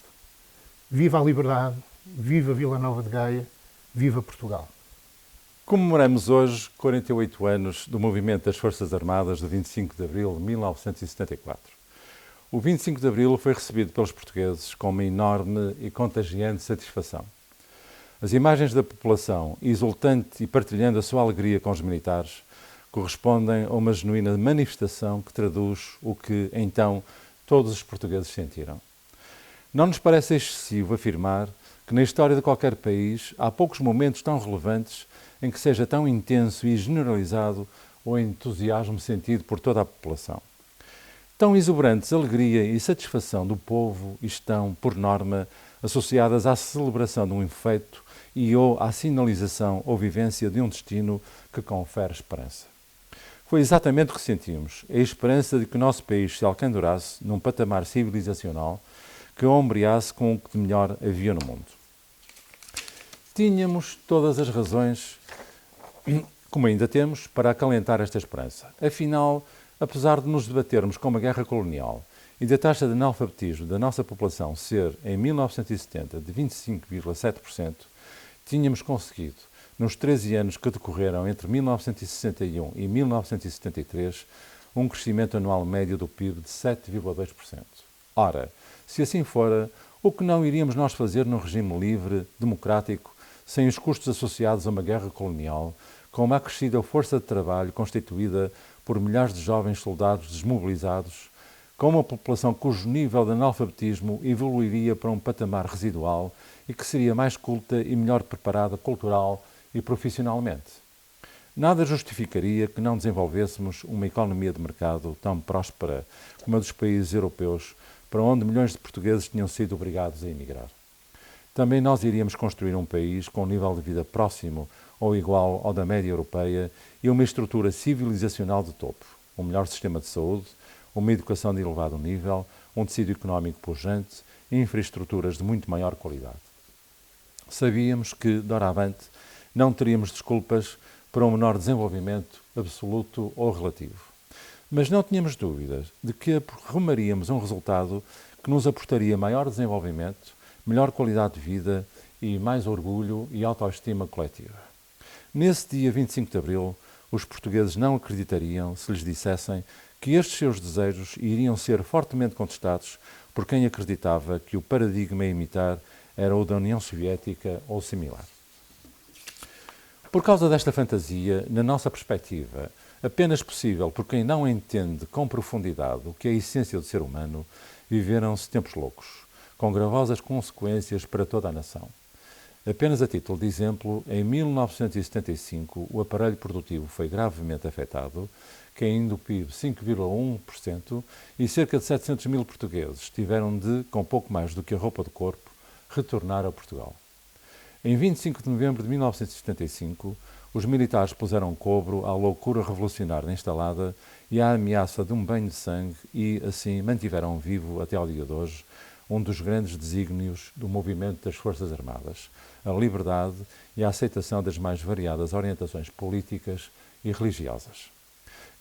Viva a liberdade, viva Vila Nova de Gaia, viva Portugal. Comemoramos hoje 48 anos do movimento das Forças Armadas de 25 de Abril de 1974. O 25 de Abril foi recebido pelos portugueses com uma enorme e contagiante satisfação. As imagens da população, exultante e partilhando a sua alegria com os militares, correspondem a uma genuína manifestação que traduz o que, então, todos os portugueses sentiram. Não nos parece excessivo afirmar que na história de qualquer país há poucos momentos tão relevantes em que seja tão intenso e generalizado o entusiasmo sentido por toda a população. Tão exuberantes alegria e satisfação do povo estão, por norma, associadas à celebração de um feito e ou à sinalização ou vivência de um destino que confere esperança. Foi exatamente o que sentimos, a esperança de que o nosso país se alcandorasse num patamar civilizacional que ombreasse com o que de melhor havia no mundo. Tínhamos todas as razões, como ainda temos, para acalentar esta esperança. Afinal, apesar de nos debatermos com uma guerra colonial e da taxa de analfabetismo da nossa população ser, em 1970, de 25,7%, tínhamos conseguido, nos 13 anos que decorreram entre 1961 e 1973, um crescimento anual médio do PIB de 7,2%. Ora, se assim fora, o que não iríamos nós fazer num regime livre, democrático, sem os custos associados a uma guerra colonial, com uma acrescida força de trabalho constituída por milhares de jovens soldados desmobilizados, com uma população cujo nível de analfabetismo evoluiria para um patamar residual e que seria mais culta e melhor preparada cultural e profissionalmente. Nada justificaria que não desenvolvêssemos uma economia de mercado tão próspera como a dos países europeus, para onde milhões de portugueses tinham sido obrigados a emigrar. Também nós iríamos construir um país com um nível de vida próximo ou igual ao da média europeia e uma estrutura civilizacional de topo, um melhor sistema de saúde, uma educação de elevado nível, um tecido económico pujante e infraestruturas de muito maior qualidade. Sabíamos que, doravante, não teríamos desculpas para um menor desenvolvimento absoluto ou relativo. Mas não tínhamos dúvidas de que rumaríamos um resultado que nos aportaria maior desenvolvimento, melhor qualidade de vida e mais orgulho e autoestima coletiva. Nesse dia 25 de Abril, os portugueses não acreditariam se lhes dissessem que estes seus desejos iriam ser fortemente contestados por quem acreditava que o paradigma a imitar era o da União Soviética ou similar. Por causa desta fantasia, na nossa perspectiva, apenas possível por quem não entende com profundidade o que é a essência do ser humano, viveram-se tempos loucos, com gravosas consequências para toda a nação. Apenas a título de exemplo, em 1975 o aparelho produtivo foi gravemente afetado, caindo o PIB 5,1% e cerca de 700 mil portugueses tiveram de, com pouco mais do que a roupa do corpo, retornar a Portugal. Em 25 de novembro de 1975, os militares puseram cobro à loucura revolucionária instalada e à ameaça de um banho de sangue e, assim, mantiveram vivo, até ao dia de hoje, um dos grandes desígnios do movimento das Forças Armadas, a liberdade e a aceitação das mais variadas orientações políticas e religiosas.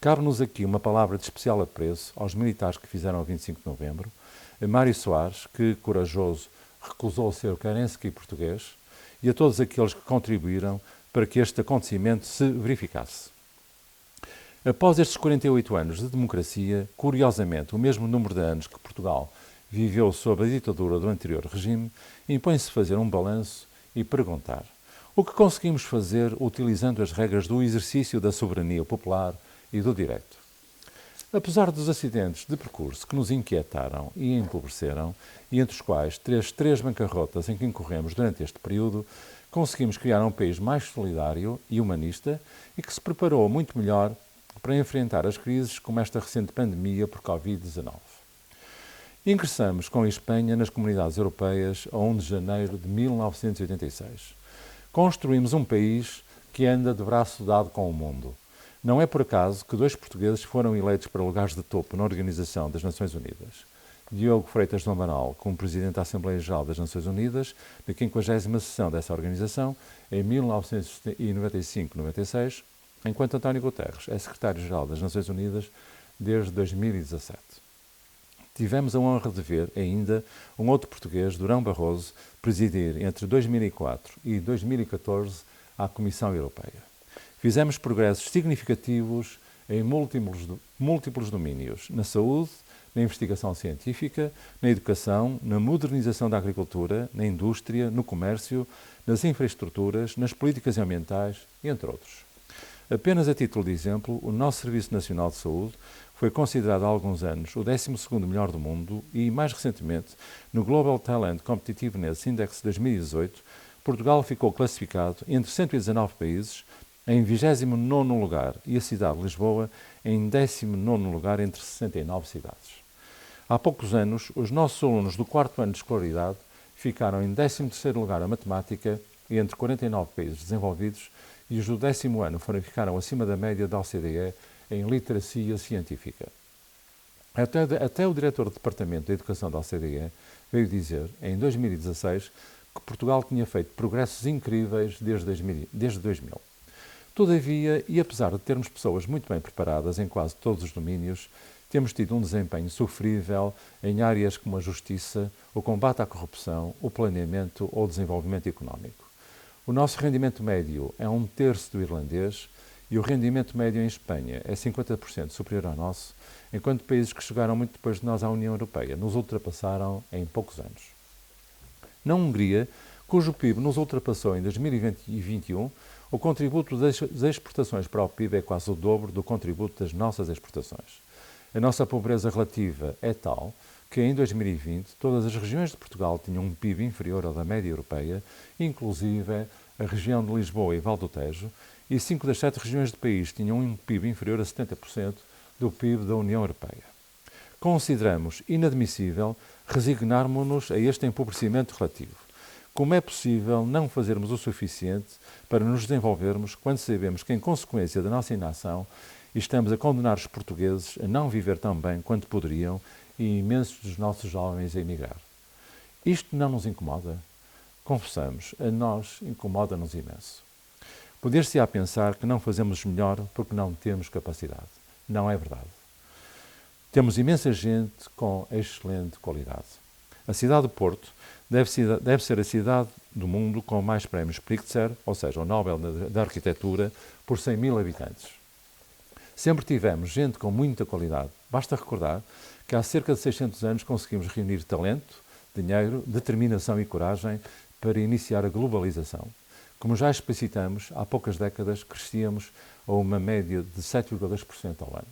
Cabe-nos aqui uma palavra de especial apreço aos militares que fizeram o 25 de novembro, a Mário Soares, que, corajoso, recusou ser carense e português, e a todos aqueles que contribuíram para que este acontecimento se verificasse. Após estes 48 anos de democracia, curiosamente, o mesmo número de anos que Portugal viveu sob a ditadura do anterior regime, impõe-se fazer um balanço e perguntar: o que conseguimos fazer utilizando as regras do exercício da soberania popular e do direito? Apesar dos acidentes de percurso que nos inquietaram e empobreceram, e entre os quais três bancarrotas em que incorremos durante este período, conseguimos criar um país mais solidário e humanista e que se preparou muito melhor para enfrentar as crises como esta recente pandemia por Covid-19. Ingressamos com a Espanha nas comunidades europeias a 1 de janeiro de 1986. Construímos um país que anda de braço dado com o mundo. Não é por acaso que 2 portugueses foram eleitos para lugares de topo na Organização das Nações Unidas. Diogo Freitas do Amaral, como Presidente da Assembleia Geral das Nações Unidas, na 50ª sessão dessa organização, em 1995-96, enquanto António Guterres é Secretário-Geral das Nações Unidas desde 2017. Tivemos a honra de ver ainda um outro português, Durão Barroso, presidir entre 2004 e 2014 a Comissão Europeia. Fizemos progressos significativos em múltiplos domínios, na saúde, na investigação científica, na educação, na modernização da agricultura, na indústria, no comércio, nas infraestruturas, nas políticas ambientais, entre outros. Apenas a título de exemplo, o nosso Serviço Nacional de Saúde foi considerado há alguns anos o 12º melhor do mundo e, mais recentemente, no Global Talent Competitiveness Index 2018, Portugal ficou classificado entre 119 países em 29º lugar e a cidade de Lisboa em 19º lugar entre 69 cidades. Há poucos anos, os nossos alunos do 4º ano de escolaridade ficaram em 13º lugar a matemática e entre 49 países desenvolvidos e os do 10º ano ficaram acima da média da OCDE em literacia científica. Até o diretor do Departamento de Educação da OCDE veio dizer, em 2016, que Portugal tinha feito progressos incríveis desde 2000. Todavia, e apesar de termos pessoas muito bem preparadas em quase todos os domínios, temos tido um desempenho sofrível em áreas como a justiça, o combate à corrupção, o planeamento ou o desenvolvimento económico. O nosso rendimento médio é 1/3 do irlandês e o rendimento médio em Espanha é 50% superior ao nosso, enquanto países que chegaram muito depois de nós à União Europeia nos ultrapassaram em poucos anos. Na Hungria, cujo PIB nos ultrapassou em 2021, o contributo das exportações para o PIB é quase o dobro do contributo das nossas exportações. A nossa pobreza relativa é tal que, em 2020, todas as regiões de Portugal tinham um PIB inferior ao da média europeia, inclusive a região de Lisboa e Val do Tejo, e 5 das 7 regiões do país tinham um PIB inferior a 70% do PIB da União Europeia. Consideramos inadmissível resignarmos-nos a este empobrecimento relativo. Como é possível não fazermos o suficiente para nos desenvolvermos quando sabemos que, em consequência da nossa inação, estamos a condenar os portugueses a não viver tão bem quanto poderiam e imensos dos nossos jovens a emigrar? Isto não nos incomoda? Confessamos, a nós incomoda-nos imenso. Poder-se-á pensar que não fazemos melhor porque não temos capacidade. Não é verdade. Temos imensa gente com excelente qualidade. A cidade do Porto deve ser a cidade do mundo com mais prémios Pritzker, ou seja, o Nobel da Arquitetura, por 100 mil habitantes. Sempre tivemos gente com muita qualidade. Basta recordar que há cerca de 600 anos conseguimos reunir talento, dinheiro, determinação e coragem para iniciar a globalização. Como já explicitamos, há poucas décadas crescíamos a uma média de 7,2% ao ano.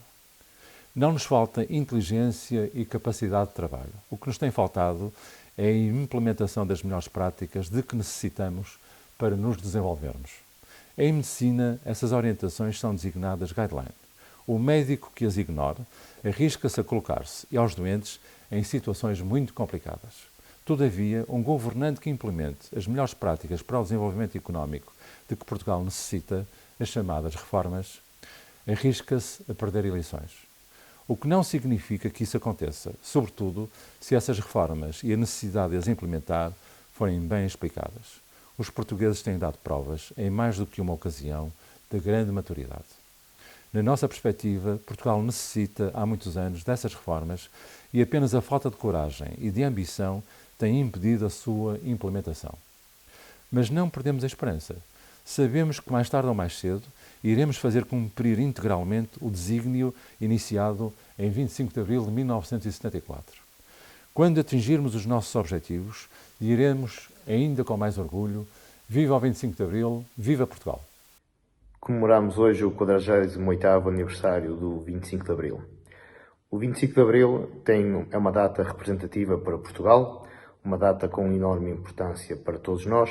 Não nos falta inteligência e capacidade de trabalho. O que nos tem faltado é a implementação das melhores práticas de que necessitamos para nos desenvolvermos. Em medicina, essas orientações são designadas guidelines. O médico que as ignora arrisca-se a colocar-se e aos doentes em situações muito complicadas. Todavia, um governante que implemente as melhores práticas para o desenvolvimento económico de que Portugal necessita, as chamadas reformas, arrisca-se a perder eleições. O que não significa que isso aconteça, sobretudo se essas reformas e a necessidade de as implementar forem bem explicadas. Os portugueses têm dado provas, em mais do que uma ocasião, de grande maturidade. Na nossa perspectiva, Portugal necessita, há muitos anos, dessas reformas e apenas a falta de coragem e de ambição tem impedido a sua implementação. Mas não perdemos a esperança. Sabemos que mais tarde ou mais cedo iremos fazer cumprir integralmente o desígnio iniciado em 25 de abril de 1974. Quando atingirmos os nossos objetivos, diremos, ainda com mais orgulho, viva o 25 de abril, viva Portugal! Comemoramos hoje o 48º aniversário do 25 de abril. O 25 de abril é uma data representativa para Portugal, uma data com enorme importância para todos nós.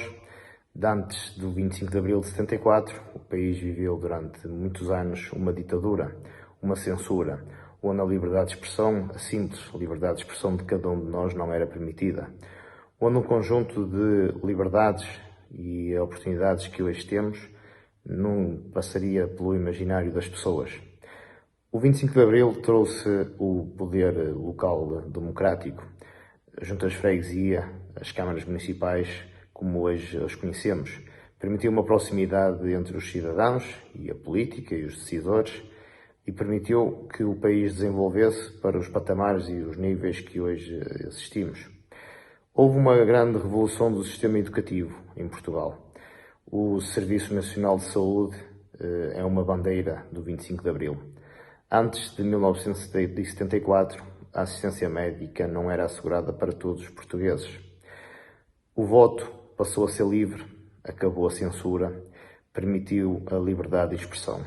Antes do 25 de abril de 74, o país viveu durante muitos anos uma ditadura, uma censura, onde a liberdade de expressão, a simples liberdade de expressão de cada um de nós não era permitida, onde um conjunto de liberdades e oportunidades que hoje temos não passaria pelo imaginário das pessoas. O 25 de abril trouxe o poder local democrático, junto às freguesia, as câmaras municipais, como hoje as conhecemos. Permitiu uma proximidade entre os cidadãos e a política e os decisores e permitiu que o país desenvolvesse para os patamares e os níveis que hoje assistimos. Houve uma grande revolução do sistema educativo em Portugal. O Serviço Nacional de Saúde é uma bandeira do 25 de abril. Antes de 1974, a assistência médica não era assegurada para todos os portugueses. O voto passou a ser livre, acabou a censura, permitiu a liberdade de expressão.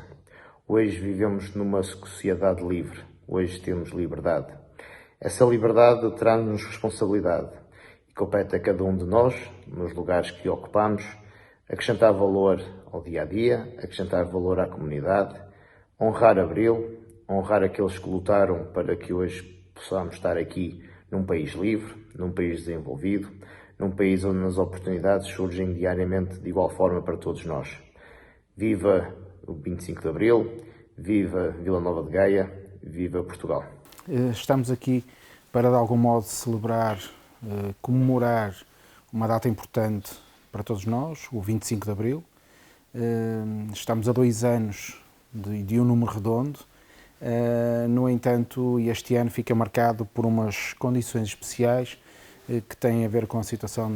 Hoje vivemos numa sociedade livre, hoje temos liberdade. Essa liberdade traz-nos responsabilidade e compete a cada um de nós, nos lugares que ocupamos, acrescentar valor ao dia-a-dia, acrescentar valor à comunidade, honrar Abril, honrar aqueles que lutaram para que hoje possamos estar aqui num país livre, num país desenvolvido, num país onde as oportunidades surgem diariamente de igual forma para todos nós. Viva o 25 de Abril, viva Vila Nova de Gaia, viva Portugal. Estamos aqui para, de algum modo, celebrar, comemorar uma data importante para todos nós, o 25 de Abril. Estamos a 2 anos de um número redondo. No entanto, este ano fica marcado por umas condições especiais que têm a ver com a situação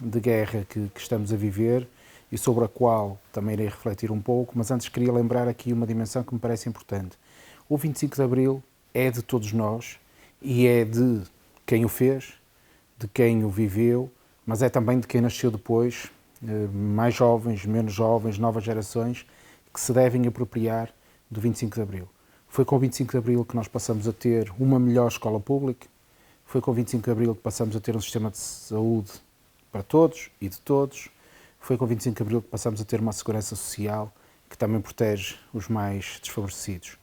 de guerra que estamos a viver e sobre a qual também irei refletir um pouco, mas antes queria lembrar aqui uma dimensão que me parece importante. O 25 de Abril é de todos nós e é de quem o fez, de quem o viveu, mas é também de quem nasceu depois, mais jovens, menos jovens, novas gerações, que se devem apropriar do 25 de Abril. Foi com o 25 de Abril que nós passamos a ter uma melhor escola pública, foi com o 25 de Abril que passamos a ter um sistema de saúde para todos e de todos, foi com o 25 de Abril que passamos a ter uma segurança social que também protege os mais desfavorecidos.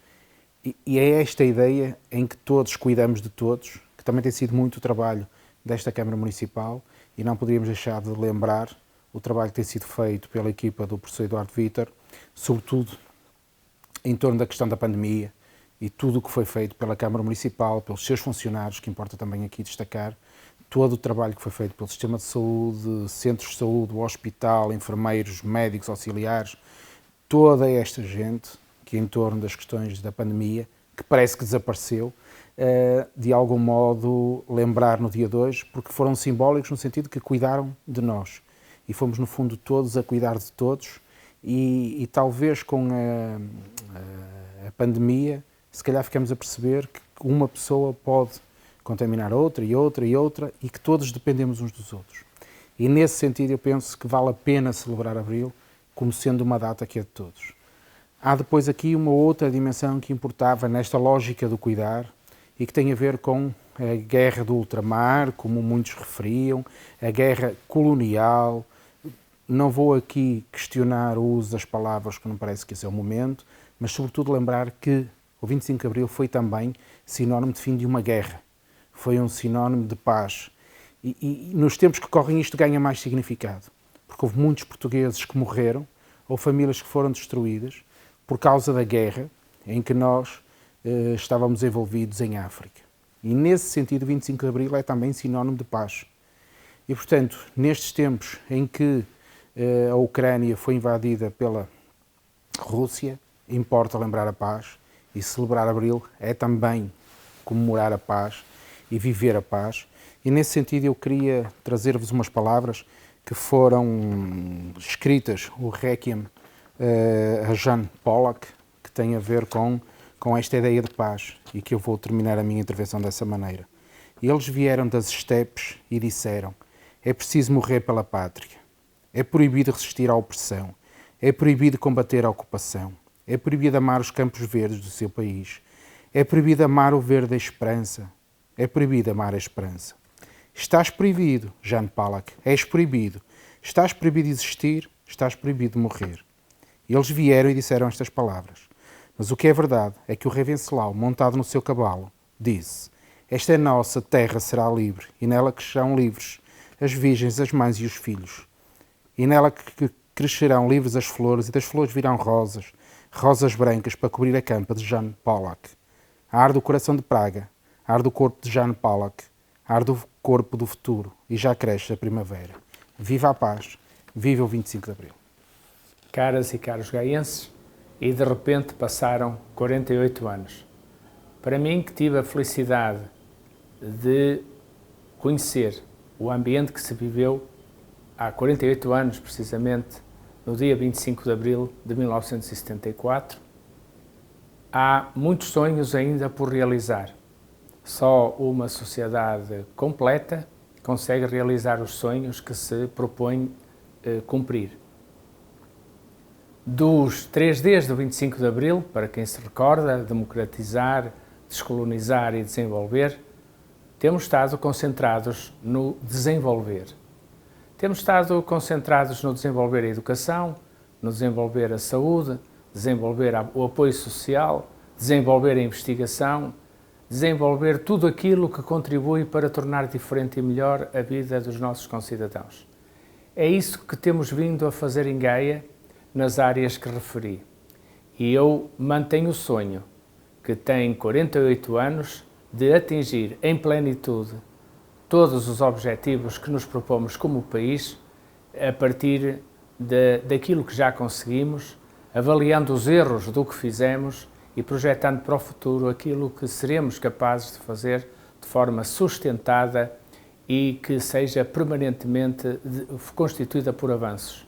E é esta ideia em que todos cuidamos de todos, que também tem sido muito o trabalho desta Câmara Municipal e não poderíamos deixar de lembrar o trabalho que tem sido feito pela equipa do professor Eduardo Vítor, sobretudo em torno da questão da pandemia e tudo o que foi feito pela Câmara Municipal, pelos seus funcionários, que importa também aqui destacar, todo o trabalho que foi feito pelo sistema de saúde, centros de saúde, o hospital, enfermeiros, médicos, auxiliares, toda esta gente que em torno das questões da pandemia, que parece que desapareceu, de algum modo lembrar no dia de hoje, porque foram simbólicos no sentido que cuidaram de nós. E fomos, no fundo, todos a cuidar de todos e talvez com a pandemia, se calhar ficamos a perceber que uma pessoa pode contaminar outra e outra e outra e que todos dependemos uns dos outros. E nesse sentido eu penso que vale a pena celebrar Abril como sendo uma data que é de todos. Há depois aqui uma outra dimensão que importava nesta lógica do cuidar e que tem a ver com a guerra do ultramar, como muitos referiam, a guerra colonial. Não vou aqui questionar o uso das palavras, que não parece que esse é o momento, mas sobretudo lembrar que o 25 de Abril foi também sinónimo de fim de uma guerra. Foi um sinónimo de paz. E nos tempos que correm isto ganha mais significado, porque houve muitos portugueses que morreram, ou famílias que foram destruídas, por causa da guerra em que nós estávamos envolvidos em África. E nesse sentido, 25 de Abril é também sinónimo de paz. E, portanto, nestes tempos em que a Ucrânia foi invadida pela Rússia, importa lembrar a paz, e celebrar Abril é também comemorar a paz e viver a paz. E nesse sentido eu queria trazer-vos umas palavras que foram escritas, o Requiem a Jean Pollock, que tem a ver com esta ideia de paz, e que eu vou terminar a minha intervenção dessa maneira. Eles vieram das estepes e disseram: é preciso morrer pela pátria, é proibido resistir à opressão, é proibido combater a ocupação, é proibido amar os campos verdes do seu país, é proibido amar o verde da esperança, é proibido amar a esperança. Estás proibido, Jean Pollock, és proibido. Estás proibido de existir, estás proibido de morrer. E eles vieram e disseram estas palavras. Mas o que é verdade é que o rei Venceslau, montado no seu cavalo, disse: esta é nossa terra, será livre, e nela crescerão livres as virgens, as mães e os filhos. E nela crescerão livres as flores, e das flores virão rosas, rosas brancas para cobrir a campa de Jean Pollock. Arde o coração de Praga, arde o corpo de Jean Pollock, arde o corpo do futuro, e já cresce a primavera. Viva a paz, viva o 25 de Abril. Caras e caros gaenses, e de repente passaram 48 anos. Para mim, que tive a felicidade de conhecer o ambiente que se viveu há 48 anos, precisamente, no dia 25 de abril de 1974, há muitos sonhos ainda por realizar. Só uma sociedade completa consegue realizar os sonhos que se propõe cumprir. Dos 3 Ds do 25 de abril, para quem se recorda, democratizar, descolonizar e desenvolver, temos estado concentrados no desenvolver. Temos estado concentrados no desenvolver a educação, no desenvolver a saúde, desenvolver o apoio social, desenvolver a investigação, desenvolver tudo aquilo que contribui para tornar diferente e melhor a vida dos nossos concidadãos. É isso que temos vindo a fazer em Gaia, nas áreas que referi. E eu mantenho o sonho, que tem 48 anos, de atingir em plenitude todos os objetivos que nos propomos como país, a partir daquilo que já conseguimos, avaliando os erros do que fizemos e projetando para o futuro aquilo que seremos capazes de fazer de forma sustentada e que seja permanentemente constituída por avanços.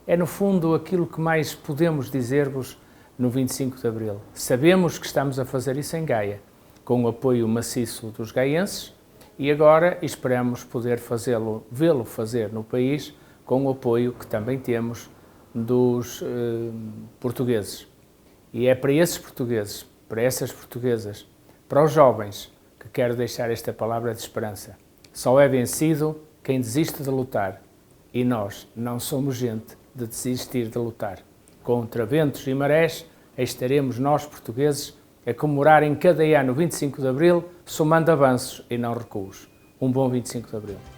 É, no fundo, aquilo que mais podemos dizer-vos no 25 de abril. Sabemos que estamos a fazer isso em Gaia, com o apoio maciço dos gaienses, e agora esperamos poder vê-lo fazer no país, com o apoio que também temos dos portugueses. E é para esses portugueses, para essas portuguesas, para os jovens, que quero deixar esta palavra de esperança. Só é vencido quem desiste de lutar, e nós não somos gente de desistir de lutar. Contra ventos e marés, estaremos nós, portugueses, a comemorar em cada ano, 25 de abril, somando avanços e não recuos. Um bom 25 de Abril.